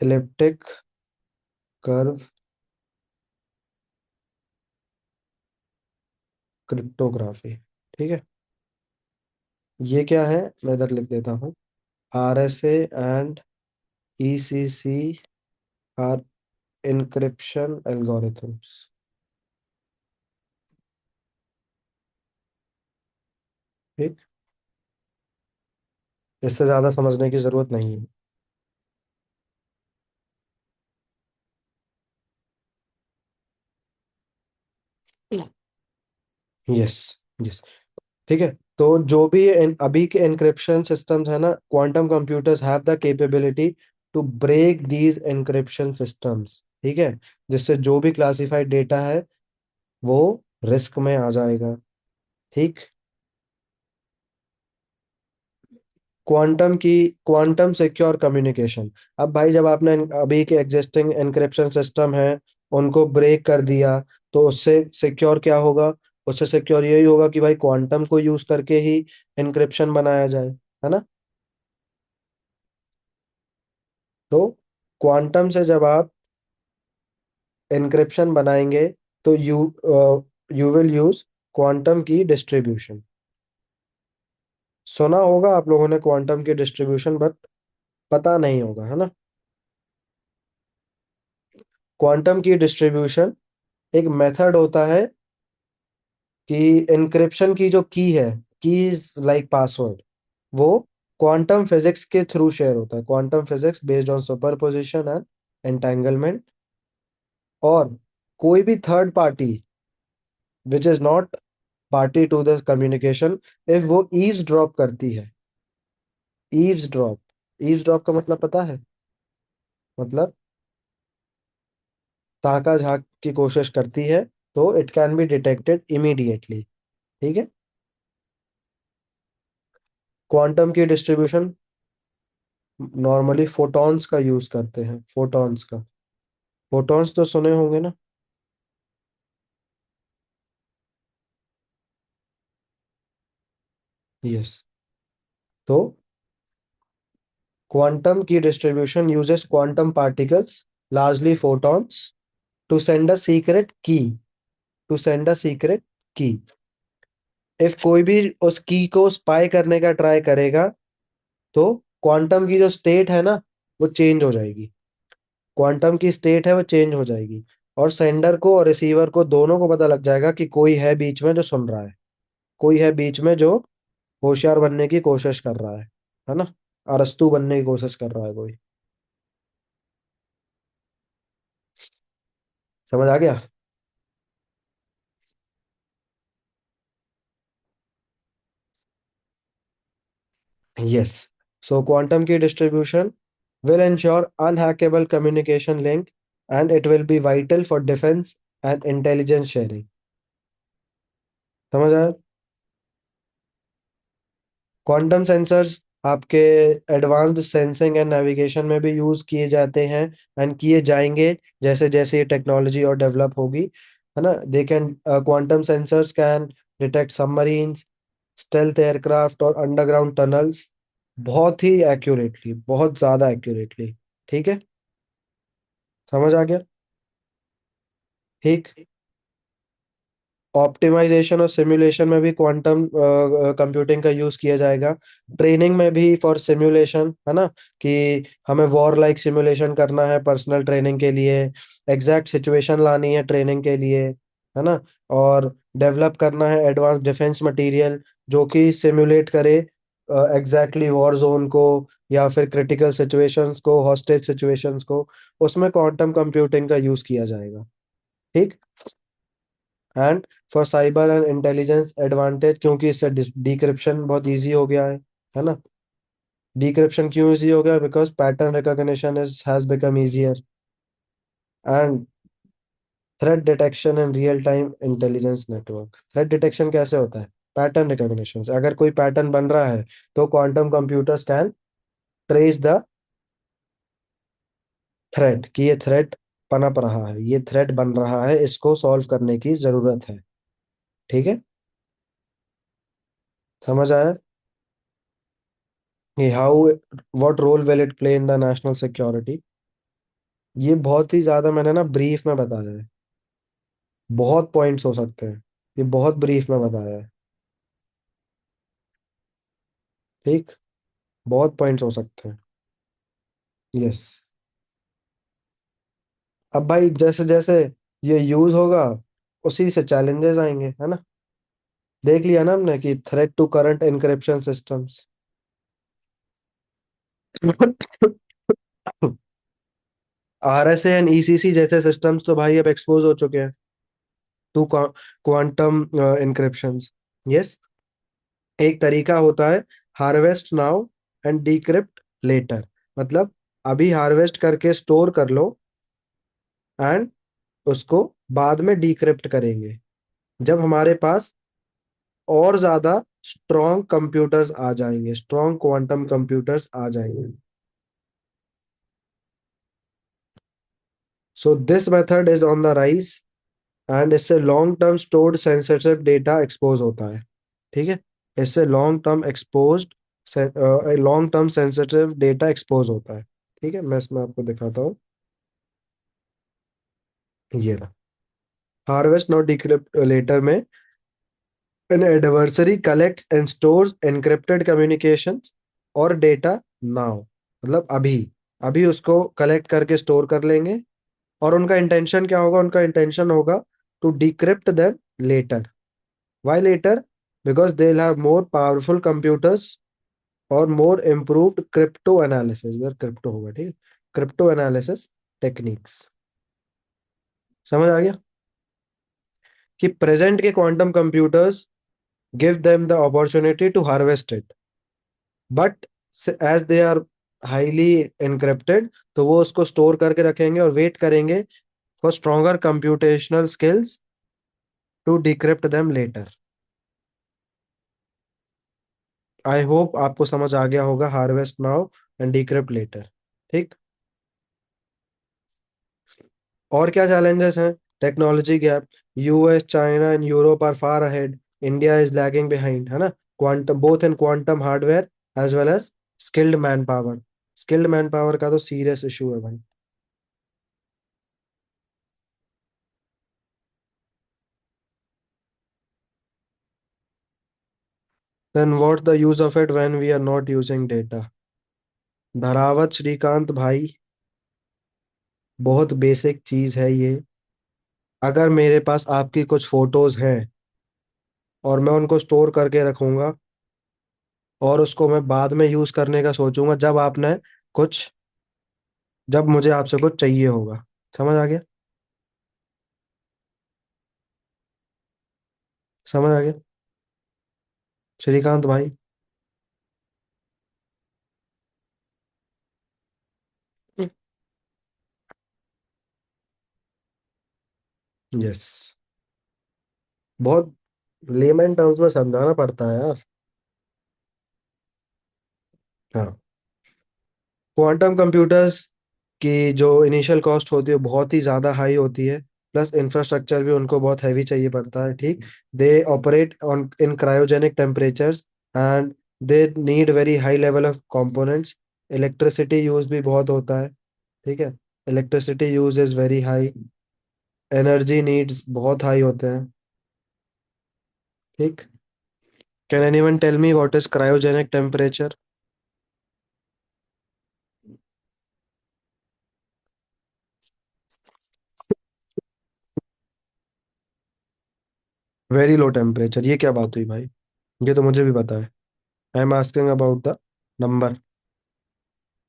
इलिप्टिक कर्व क्रिप्टोग्राफी। ठीक है। ये क्या है, मैं इधर लिख देता हूँ। RSA and ECC are encryption algorithms। ठीक। इससे ज्यादा समझने की जरूरत नहीं है। यस। यस। ठीक है। तो जो भी अभी के एनक्रिप्शन सिस्टम्स है ना, quantum computers have the capability to break these encryption systems. ठीक है। जिससे जो भी क्लासिफाइड डेटा है वो रिस्क में आ जाएगा। ठीक। Quantum secure communication. अब भाई जब आपने अभी के एग्जिस्टिंग एनक्रिप्शन सिस्टम है उनको ब्रेक कर दिया, तो उससे सिक्योर क्या होगा? उससे सिक्योर यही होगा कि भाई क्वांटम को यूज करके ही एनक्रिप्शन बनाया जाए, है ना। तो क्वांटम से जब आप एनक्रिप्शन बनाएंगे तो you will use quantum key distribution. सुना होगा आप लोगों ने क्वांटम की डिस्ट्रीब्यूशन, बट पता नहीं होगा, है ना। क्वांटम की डिस्ट्रीब्यूशन एक मेथड होता है कि एनक्रिप्शन की जो की है, कीज लाइक पासवर्ड, वो क्वांटम फिजिक्स के थ्रू शेयर होता है। Quantum physics based on superposition and entanglement. और कोई भी third party which is not party to the communication, इफ वो ईव्स ड्रॉप करती है, ईव्स ड्रॉप का मतलब पता है? मतलब ताका झांक की कोशिश करती है, तो it can be detected immediately. ठीक है। Quantum key distribution normally photons का यूज करते हैं, फोटॉन्स का। फोटॉन्स तो सुने होंगे ना। यस। तो quantum key distribution uses quantum particles, largely photons, to send a secret key, to send a secret key। If कोई भी उस की को स्पाई करने का ट्राई करेगा तो क्वांटम की जो स्टेट है ना वो चेंज हो जाएगी। क्वांटम की स्टेट है वो चेंज हो जाएगी, और सेंडर को और रिसीवर को दोनों को पता लग जाएगा कि कोई है बीच में जो सुन रहा है, कोई है बीच में जो होशियार बनने की कोशिश कर रहा है ना, अरस्तू बनने की कोशिश कर रहा है कोई। समझ आ गया? Yes. So quantum key distribution will ensure unhackable communication link, and it will be vital for defense and intelligence sharing। समझ आया? क्वांटम सेंसर्स आपके एडवांस्ड सेंसिंग एंड नेविगेशन में भी यूज किए जाते हैं एंड किए जाएंगे जैसे जैसे ये टेक्नोलॉजी और डेवलप होगी, है ना। They can quantum sensors can detect submarines, stealth aircraft और अंडरग्राउंड टनल्स बहुत ही एक्यूरेटली, बहुत ज्यादा एक्यूरेटली। ठीक है, समझ आ गया? ठीक। ऑप्टिमाइजेशन और सिमुलेशन में भी क्वांटम कंप्यूटिंग का यूज किया जाएगा। ट्रेनिंग में भी फॉर सिमुलेशन, है ना, कि हमें वॉर लाइक सिमुलेशन करना है पर्सनल ट्रेनिंग के लिए, एग्जैक्ट सिचुएशन लानी है ट्रेनिंग के लिए, है ना। और डेवलप करना है एडवांस डिफेंस मटेरियल जो कि सिमुलेट करे एग्जैक्टली वॉर जोन को, या फिर क्रिटिकल सिचुएशंस को, हॉस्टेज सिचुएशंस को, उसमें क्वांटम कंप्यूटिंग का यूज किया जाएगा। ठीक। And for cyber and intelligence advantage, क्योंकि इससे डिक्रिप्शन बहुत इजी हो गया है ना। डिक्रिप्शन क्यों इजी हो गया? Because pattern recognition is has become easier, and threat detection and real time intelligence network. Threat detection कैसे होता है? पैटर्न रिकॉग्निशन से। अगर कोई पैटर्न बन रहा है तो quantum computers can trace the threat, कि ये थ्रेट पनप रहा है, ये थ्रेट बन रहा है, इसको सॉल्व करने की जरूरत है। ठीक है, समझ आया कि how, what role will it play in the national security? ये बहुत ही ज्यादा मैंने ना ब्रीफ में बताया है, बहुत पॉइंट्स हो सकते हैं, ये बहुत ब्रीफ में बताया है। ठीक, बहुत पॉइंट्स हो सकते हैं। यस। अब भाई जैसे जैसे ये यूज होगा उसी से चैलेंजेस आएंगे, है ना। देख लिया ना हमने कि threat to current encryption systems. RSA and ECC जैसे सिस्टम्स तो भाई अब एक्सपोज हो चुके हैं टू क्वांटम एनक्रिप्शंस। यस। एक तरीका होता है harvest now and decrypt later, मतलब अभी हार्वेस्ट करके स्टोर कर लो एंड उसको बाद में डिक्रिप्ट करेंगे जब हमारे पास और ज्यादा स्ट्रॉन्ग कंप्यूटर्स आ जाएंगे, स्ट्रॉन्ग क्वांटम कंप्यूटर्स आ जाएंगे। So this method is on the rise, and इससे long term stored sensitive data expose होता है। ठीक है, इससे long term sensitive data expose होता है। ठीक है, मैं इसमें आपको दिखाता हूँ। ये रहा, हार्वेस्ट नॉट डिक्रिप्ट लेटर में an adversary collects and stores encrypted communications और डेटा नाउ, मतलब अभी, अभी उसको कलेक्ट करके स्टोर कर लेंगे। और उनका इंटेंशन क्या होगा? उनका इंटेंशन होगा to decrypt them later. Why later? Because they will have more powerful computers और मोर इम्प्रूव्ड क्रिप्टो एनालिसिस, अगर क्रिप्टो होगा, ठीक है, क्रिप्टो एनालिसिस टेक्निक्स। समझ आ गया कि प्रेजेंट के quantum computers give them the opportunity to harvest it, but as they are highly encrypted तो वो उसको स्टोर करके रखेंगे और वेट करेंगे for stronger computational skills to decrypt them later. I hope आपको समझ आ गया होगा harvest now and decrypt later. ठीक। और क्या चैलेंजेस हैं? Technology gap, US China and Europe are far ahead, India is lagging behind, है ना। Quantum, both in quantum hardware as well as skilled manpower. Skilled manpower का तो serious issue है भाई। Then what's the use of it when we are not using data? धरावत Shrikant भाई, बहुत basic चीज है ये। अगर मेरे पास आपकी कुछ फोटोज हैं और मैं उनको स्टोर करके रखूंगा और उसको मैं बाद में यूज करने का सोचूंगा जब आपने कुछ, जब मुझे आपसे कुछ चाहिए होगा। समझ आ गया? समझ आ गया श्रीकांत भाई? यस। बहुत लेमन टर्म्स में समझाना पड़ता है यार। हाँ। क्वांटम कंप्यूटर्स की जो इनिशियल कॉस्ट होती है बहुत ही ज़्यादा हाई होती है, प्लस इंफ्रास्ट्रक्चर भी उनको बहुत हैवी चाहिए पड़ता है। ठीक। They operate on in cryogenic temperatures and they need very high level of components. Electricity use भी बहुत होता है। ठीक है। Electricity use is very high. Energy needs बहुत हाई होते हैं। ठीक। Can anyone tell me what is cryogenic temperature? Very low temperature, ये क्या बात हुई भाई? ये तो मुझे भी पता है। I am asking about the number.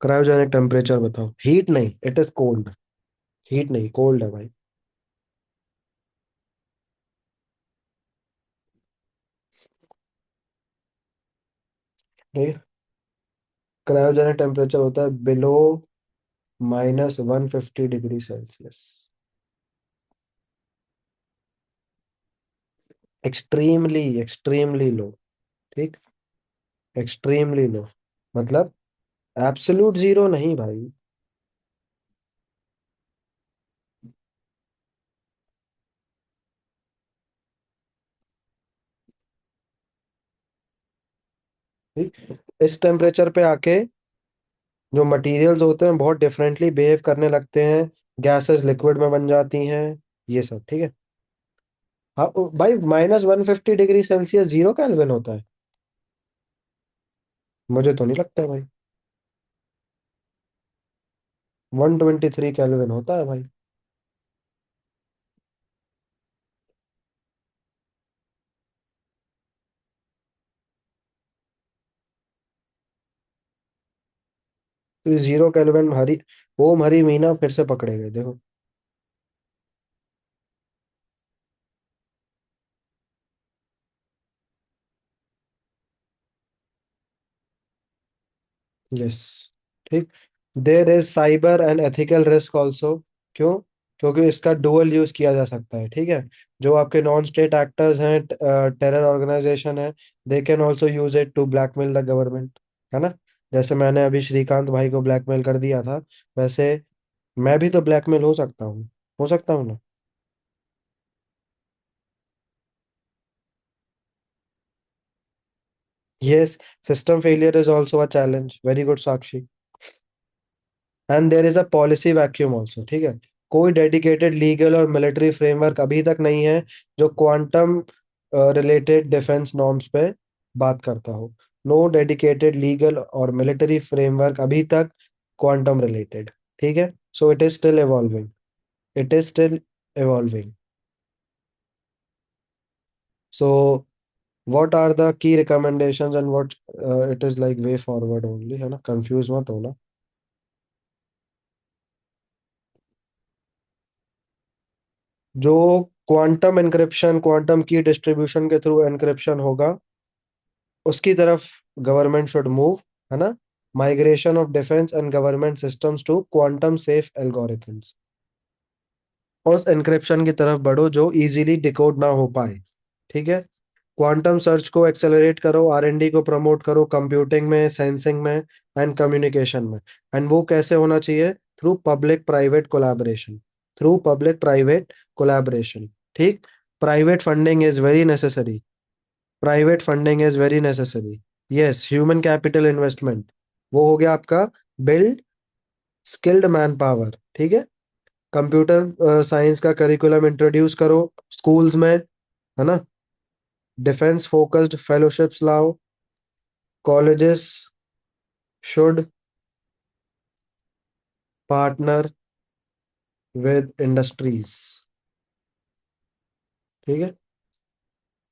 Cryogenic temperature बताओ। हीट नहीं, इट इज कोल्ड। हीट नहीं, कोल्ड है भाई। ठीक है। क्रायोजेनिक टेम्परेचर होता है below -150 degree Celsius. Extremely extremely low. ठीक। एक्सट्रीमली लो, मतलब एब्सोल्यूट जीरो नहीं भाई। ठीक। इस टेम्परेचर पे आके जो मटेरियल्स होते हैं बहुत डिफरेंटली बिहेव करने लगते हैं। गैसेस लिक्विड में बन जाती हैं, ये सब। ठीक है। हाँ भाई, -150 डिग्री सेल्सियस 0 केल्विन होता है? मुझे तो नहीं लगता है भाई। 123 केल्विन होता है भाई। तो 0 केल्विन हरी, ओम हरी मीना फिर से पकड़े गए देखो। यस। ठीक। There is cyber and ethical risk also. क्यों? क्योंकि इसका डुअल यूज किया जा सकता है। ठीक है। जो आपके नॉन स्टेट एक्टर्स हैं, टेरर ऑर्गेनाइजेशन है, they can also use it to blackmail the government. है ना? जैसे मैंने अभी श्रीकांत भाई को ब्लैकमेल कर दिया था, वैसे मैं भी तो ब्लैकमेल हो सकता हूँ। हो सकता हूँ ना? Yes. System failure is also a challenge. Very good Sakshi. And there is a policy vacuum also. ठीक है। कोई डेडिकेटेड लीगल और मिलिट्री फ्रेमवर्क अभी तक नहीं है जो क्वांटम रिलेटेड डिफेंस नॉर्म्स पे बात करता हो। नो डेडिकेटेड लीगल और मिलिट्री फ्रेमवर्क अभी तक क्वांटम रिलेटेड। ठीक है। So it is still evolving। It is still evolving। So what are the key recommendations and what it is like way forward only, है ना? कंफ्यूज मत होना। जो quantum encryption, quantum key distribution के through encryption होगा, उसकी तरफ government should move. है ना? Migration of defence and government systems to quantum safe algorithms. उस एनक्रिप्शन की तरफ बढ़ो जो इजीली डिकोड ना हो पाए। ठीक है। क्वांटम सर्च को एक्सेलरेट करो, आर एंड डी को प्रमोट करो, कंप्यूटिंग में, सेंसिंग में एंड कम्युनिकेशन में। एंड वो कैसे होना चाहिए? Through public private collaboration. Through public private collaboration. ठीक। Private funding is very necessary. Private funding is very necessary. Yes, human capital investment, वो हो गया आपका बिल्ड स्किल्ड मैन पावर, ठीक है। कंप्यूटर साइंस का करिकुलम इंट्रोड्यूस करो स्कूल्स में, है ना। डिफेंस फोकस्ड फेलोशिप्स लाओ। Colleges should partner with industries, ठीक है,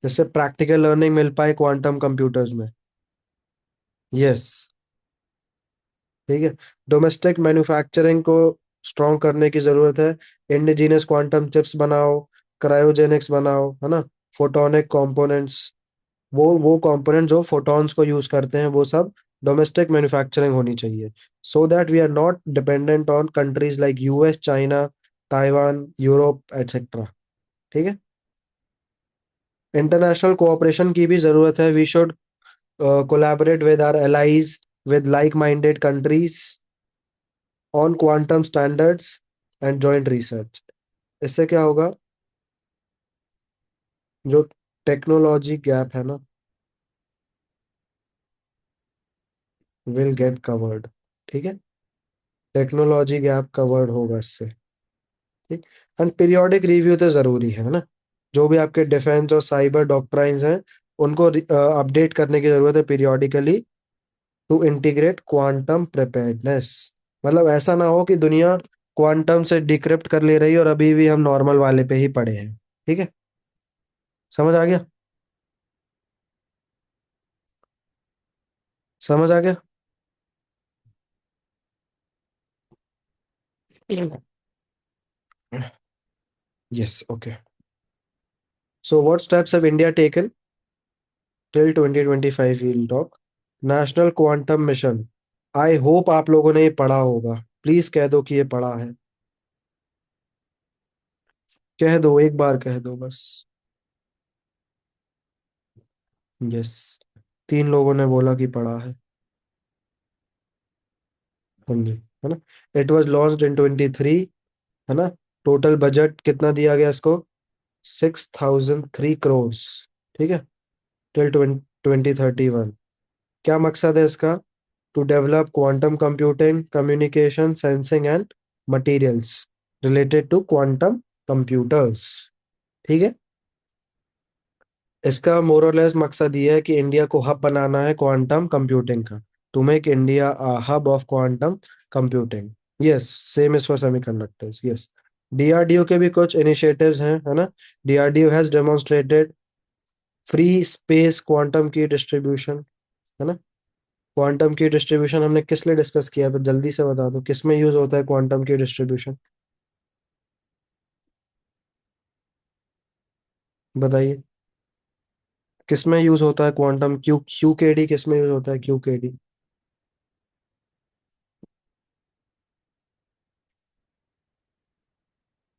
जिससे प्रैक्टिकल लर्निंग मिल पाए क्वांटम कंप्यूटर्स में। यस, ठीक है। डोमेस्टिक मैन्युफैक्चरिंग को स्ट्रॉन्ग करने की जरूरत है। इंडिजिनस क्वांटम चिप्स बनाओ, क्रायोजेनिक्स बनाओ, है ना। फोटोनिक कंपोनेंट्स, वो कंपोनेंट जो फोटॉन्स को यूज करते हैं, वो सब डोमेस्टिक मैन्युफैक्चरिंग होनी चाहिए, so that we are not dependent on countries like US, China, Taiwan, Europe etcetera, ठीक है। इंटरनेशनल कोऑपरेशन की भी जरूरत है। We should collaborate with our allies, with like minded countries on quantum standards and joint research. इससे क्या होगा, जो टेक्नोलॉजी गैप है ना, विल गेट कवर्ड, ठीक है। टेक्नोलॉजी गैप कवर्ड होगा इससे, ठीक। एंड पीरियोडिक रिव्यू तो जरूरी है ना। जो भी आपके डिफेंस और साइबर डॉक्ट्राइंस हैं, उनको अपडेट करने की जरूरत है periodically, to integrate quantum preparedness. मतलब ऐसा ना हो कि दुनिया क्वांटम से डिक्रिप्ट कर ले रही है और अभी भी हम नॉर्मल वाले पे ही पड़े हैं, ठीक है। समझ आ गया? समझ आ गया? Yes, okay. So what steps have India taken till 2025? We'll talk. National quantum mission, I hope आप लोगों ने ये पढ़ा होगा। प्लीज कह दो कि ये पढ़ा है। कह दो, एक बार कह दो बस। यस, तीन लोगों ने बोला कि पढ़ा है। हाँ जी, है ना। इट वाज लॉन्च्ड इन 23, है ना। टोटल बजट कितना दिया गया इसको? 6003 करोड़, ठीक है, टिल 2031। क्या मकसद है इसका? To develop quantum computing, communication, sensing and materials related to quantum computers, ठीक है। इसका मोर और लेस मकसद ये है कि इंडिया को हब बनाना है क्वांटम कंप्यूटिंग का, to make India a hub of quantum computing. Yes, same is for semiconductors. Yes, DRDO के भी कुछ इनिशिएटिव्स हैं, है ना। DRDO has demonstrated free space quantum key distribution, है ना। क्वांटम की डिस्ट्रीब्यूशन हमने किस लिए डिस्कस किया था, जल्दी से बता दो, किस में यूज होता है क्वांटम की डिस्ट्रीब्यूशन? बताइए, किस में यूज होता है क्वांटम, क्यू के डी किस में यूज होता है, क्यू के डी?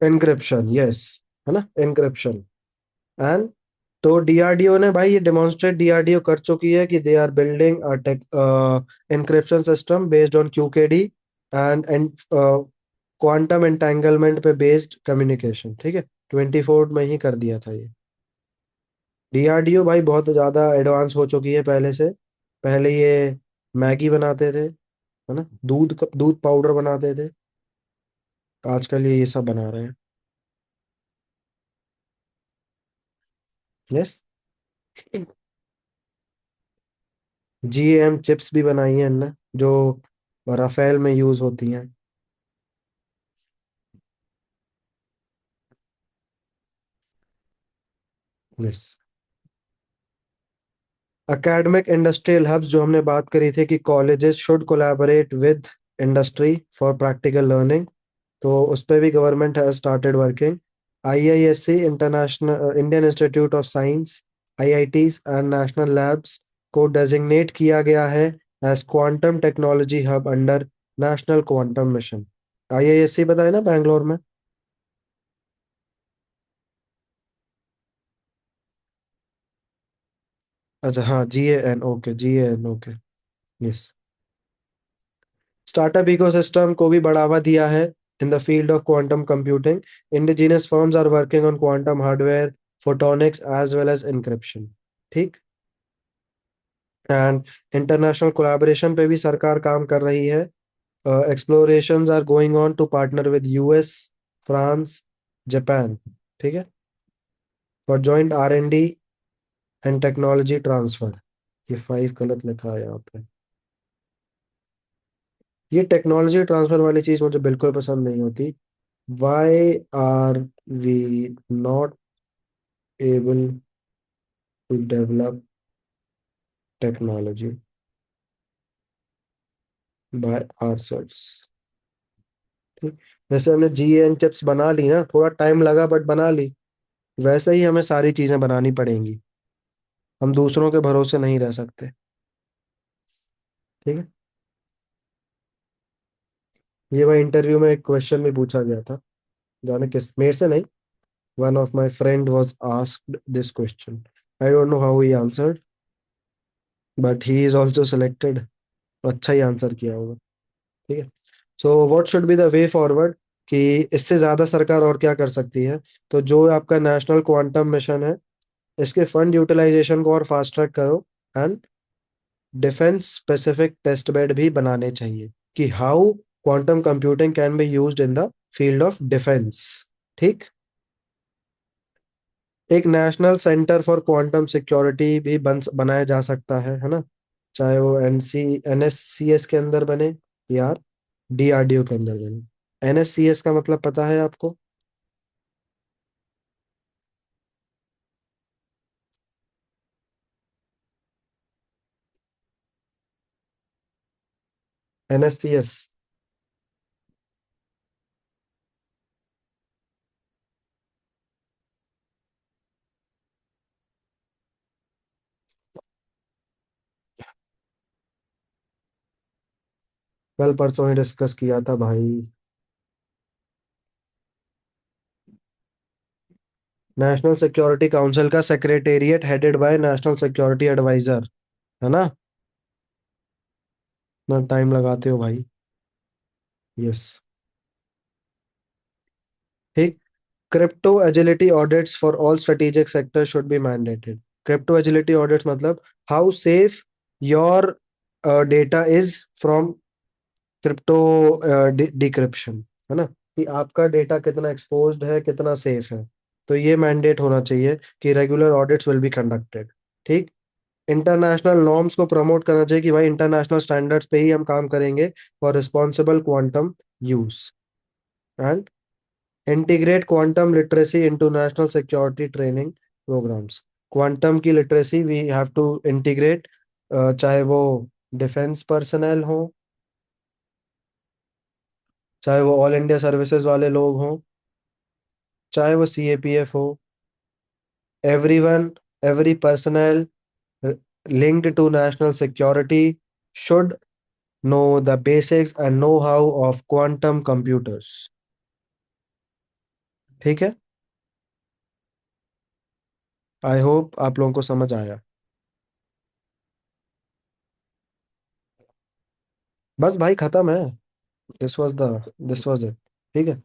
एनक्रिप्शन, यस, है ना, एनक्रिप्शन। एंड तो डीआरडीओ ने भाई ये डेमोन्स्ट्रेट डीआरडीओ कर चुकी है कि they are building a tech encryption system based on QKD and quantum entanglement पे बेस्ड कम्युनिकेशन, ठीक है। 24 में ही कर दिया था ये। डीआरडीओ भाई बहुत ज्यादा एडवांस हो चुकी है पहले से। पहले ये मैगी बनाते थे, है ना, दूध पाउडर बनाते थे। आजकल ये सब बना रहे हैं। यस, जीएम चिप्स भी बनाई है इनने, जो राफेल में यूज होती हैं। यस, एकेडमिक इंडस्ट्रियल हब्स जो हमने बात करी थी कि colleges should collaborate with industry for practical learning, तो उस पे भी government has started working. IISc, International Indian Institute of Science, IITs and national labs को डेजिग्नेट किया गया है as quantum technology hub under National quantum Mission. IISc बताए ना, बैंगलोर में। अच्छा, हाँ, GAN, okay, GAN, okay. Yes, startup ecosystem को भी बढ़ावा दिया है in the field of quantum computing. Indigenous firms are working on quantum hardware, photonics as well as encryption. ठीक। एंड इंटरनेशनल कोलैबोरेशन पे भी सरकार काम कर रही है। Explorations are going on to partner with US, France, Japan, ठीक है, for joint R&D and technology transfer. ये 5 गलत लिखा है यहाँ पे। ये टेक्नोलॉजी ट्रांसफर वाली चीज मुझे बिल्कुल पसंद नहीं होती। Why are we not able to develop technology by ourselves. ठीक। जैसे हमने GAN चिप्स बना ली ना, थोड़ा टाइम लगा बट बना ली, वैसे ही हमें सारी चीजें बनानी पड़ेंगी। हम दूसरों के भरोसे नहीं रह सकते। ठीक है। ये वही इंटरव्यू में एक क्वेश्चन भी पूछा गया था, जाने किस, मेरे से नहीं, one of my friend was asked this question. I don't know how he answered, but he is also selected. अच्छा ही आंसर किया होगा। ठीक है। So what should be the way forward, कि इससे ज्यादा सरकार और क्या कर सकती है? तो जो आपका नेशनल क्वांटम मिशन है, इसके फंड यूटिलाइजेशन को और फास्ट ट्रैक करो। And defence specific test bed भी बनाने चाहिए, कि how quantum computing can be used in the field of defence. ठीक। एक national centre for quantum security भी बनाया जा सकता है ना? चाहे वो NSCS के अंदर बने या DRDO के अंदर बने। NSCS का मतलब पता है आपको? NSCS। कल परसों ही डिस्कस किया था भाई। नेशनल सिक्योरिटी काउंसिल का secretariat headed by National Security Adviser, है ना? ना टाइम लगाते हो भाई। यस। ठीक। Crypto agility audits for all strategic sector should be mandated. Crypto agility audits मतलब how safe your data is from crypto decryption, है ना? कि आपका डेटा कितना एक्सपोज्ड है, कितना सेफ है। तो ये मैंडेट होना चाहिए कि regular audits will be conducted. ठीक। इंटरनेशनल नॉर्म्स को प्रमोट करना चाहिए, कि भाई इंटरनेशनल स्टैंडर्ड्स पे ही हम काम करेंगे for responsible quantum use. And integrate quantum literacy into national security training programmes. Quantum की literacy we have to integrate, चाहे वो डिफेंस पर्सनल हो, चाहे वो ऑल इंडिया सर्विसेज वाले लोग हों, चाहे वो CAPF हो। Everyone, every personal linked to national security should know the basics and know-how of quantum computers। ठीक है। आई होप आप लोगों को समझ आया। बस भाई खत्म है। This was it. ठीक है।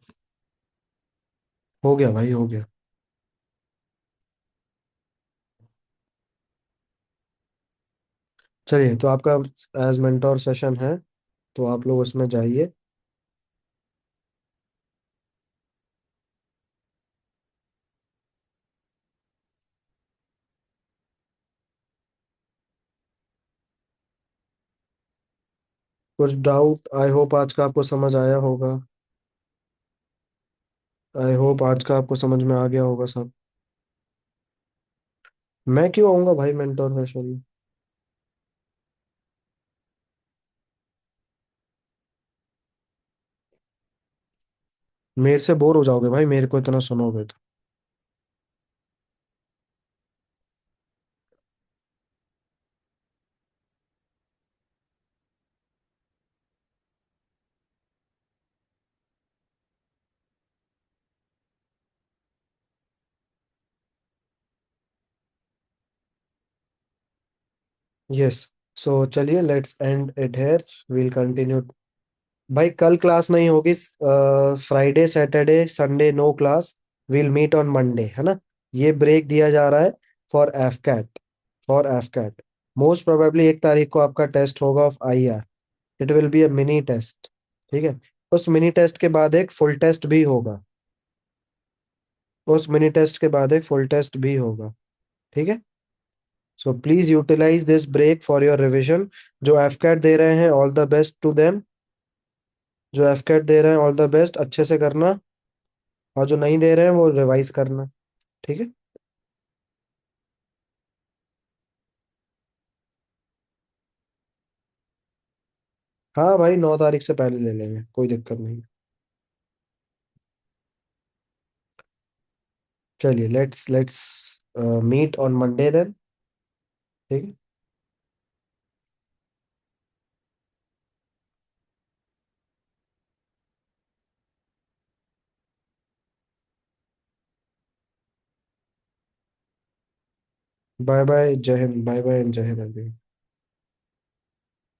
हो गया भाई, हो गया। चलिए, तो आपका एज मेंटोर सेशन है, तो आप लोग उसमें जाइए। कुछ डाउट? आई होप आज का आपको समझ आया होगा। आई होप आज का आपको समझ में आ गया होगा सब। मैं क्यों आऊंगा भाई मेंटोर सेशन में? मेरे से बोर हो जाओगे भाई, मेरे को इतना सुनोगे तो। यस। सो चलिए, let's end it here. We'll continue. भाई कल क्लास नहीं होगी। Friday, Saturday, Sunday no class. We'll meet on Monday, है ना? ये ब्रेक दिया जा रहा है for AFCAT. For AFCAT. Most probably 1 तारीख को आपका टेस्ट होगा of IR। It will be a mini test. ठीक है। उस मिनी टेस्ट के बाद एक फुल टेस्ट भी होगा। उस मिनी टेस्ट के बाद एक फुल टेस्ट भी होगा। ठीक है। So please utilise this break for your revision. जो एफकैट दे रहे हैं, all the best to them. जो एफकैट दे रहे हैं, ऑल द बेस्ट, अच्छे से करना। और जो नहीं दे रहे हैं, वो रिवाइज करना। ठीक है। हाँ भाई, 9 तारीख से पहले ले लेंगे, कोई दिक्कत नहीं। चलिए, let's let's meet on Monday then. ठीक है। बाय बाय, जय हिंद। बाय बाय, जय हिंद अभी।